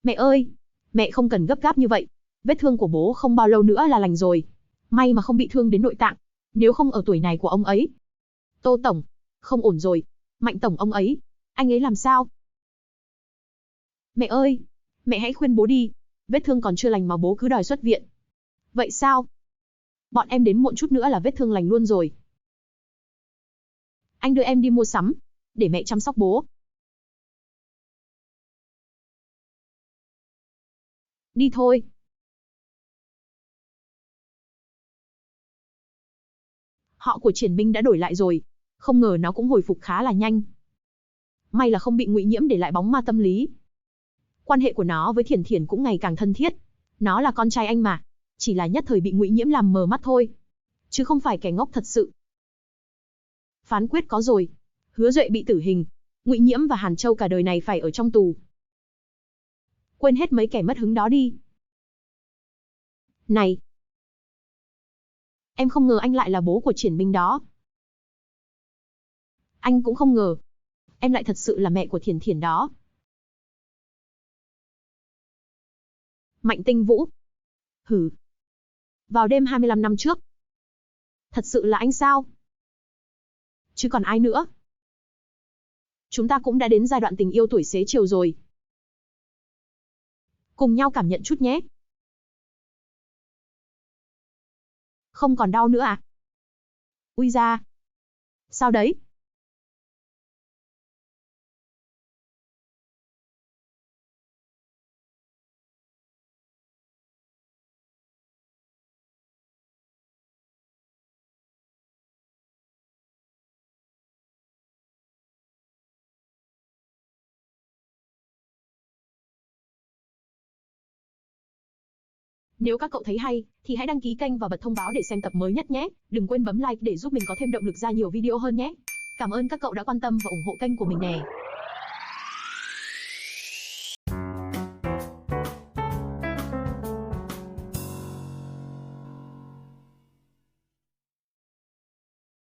Mẹ ơi, mẹ không cần gấp gáp như vậy. Vết thương của bố không bao lâu nữa là lành rồi. May mà không bị thương đến nội tạng. Nếu không ở tuổi này của ông ấy. Tô Tổng, không ổn rồi. Mạnh Tổng ông ấy, anh ấy làm sao? Mẹ ơi, mẹ hãy khuyên bố đi. Vết thương còn chưa lành mà bố cứ đòi xuất viện. Vậy sao? Bọn em đến muộn chút nữa là vết thương lành luôn rồi. Anh đưa em đi mua sắm, để mẹ chăm sóc bố. Đi thôi. Họ của Triển Minh đã đổi lại rồi. Không ngờ nó cũng hồi phục khá là nhanh. May là không bị Ngụy Nhiễm để lại bóng ma tâm lý. Quan hệ của nó với Thiển Thiển cũng ngày càng thân thiết. Nó là con trai anh mà. Chỉ là nhất thời bị Ngụy Nhiễm làm mờ mắt thôi. Chứ không phải kẻ ngốc thật sự. Phán quyết có rồi. Hứa Duệ bị tử hình. Ngụy Nhiễm và Hàn Châu cả đời này phải ở trong tù. Quên hết mấy kẻ mất hứng đó đi. Này! Em không ngờ anh lại là bố của Triển Minh đó. Anh cũng không ngờ. Em lại thật sự là mẹ của Thiển Thiển đó. Mạnh Tinh Vũ. Hử. Vào đêm 25 năm trước. Thật sự là anh sao? Chứ còn ai nữa? Chúng ta cũng đã đến giai đoạn tình yêu tuổi xế chiều rồi. Cùng nhau cảm nhận chút nhé. Không còn đau nữa à? Ui da. Sao đấy? Nếu các cậu thấy hay, thì hãy đăng ký kênh và bật thông báo để xem tập mới nhất nhé. Đừng quên bấm like để giúp mình có thêm động lực ra nhiều video hơn nhé. Cảm ơn các cậu đã quan tâm và ủng hộ kênh của mình nè.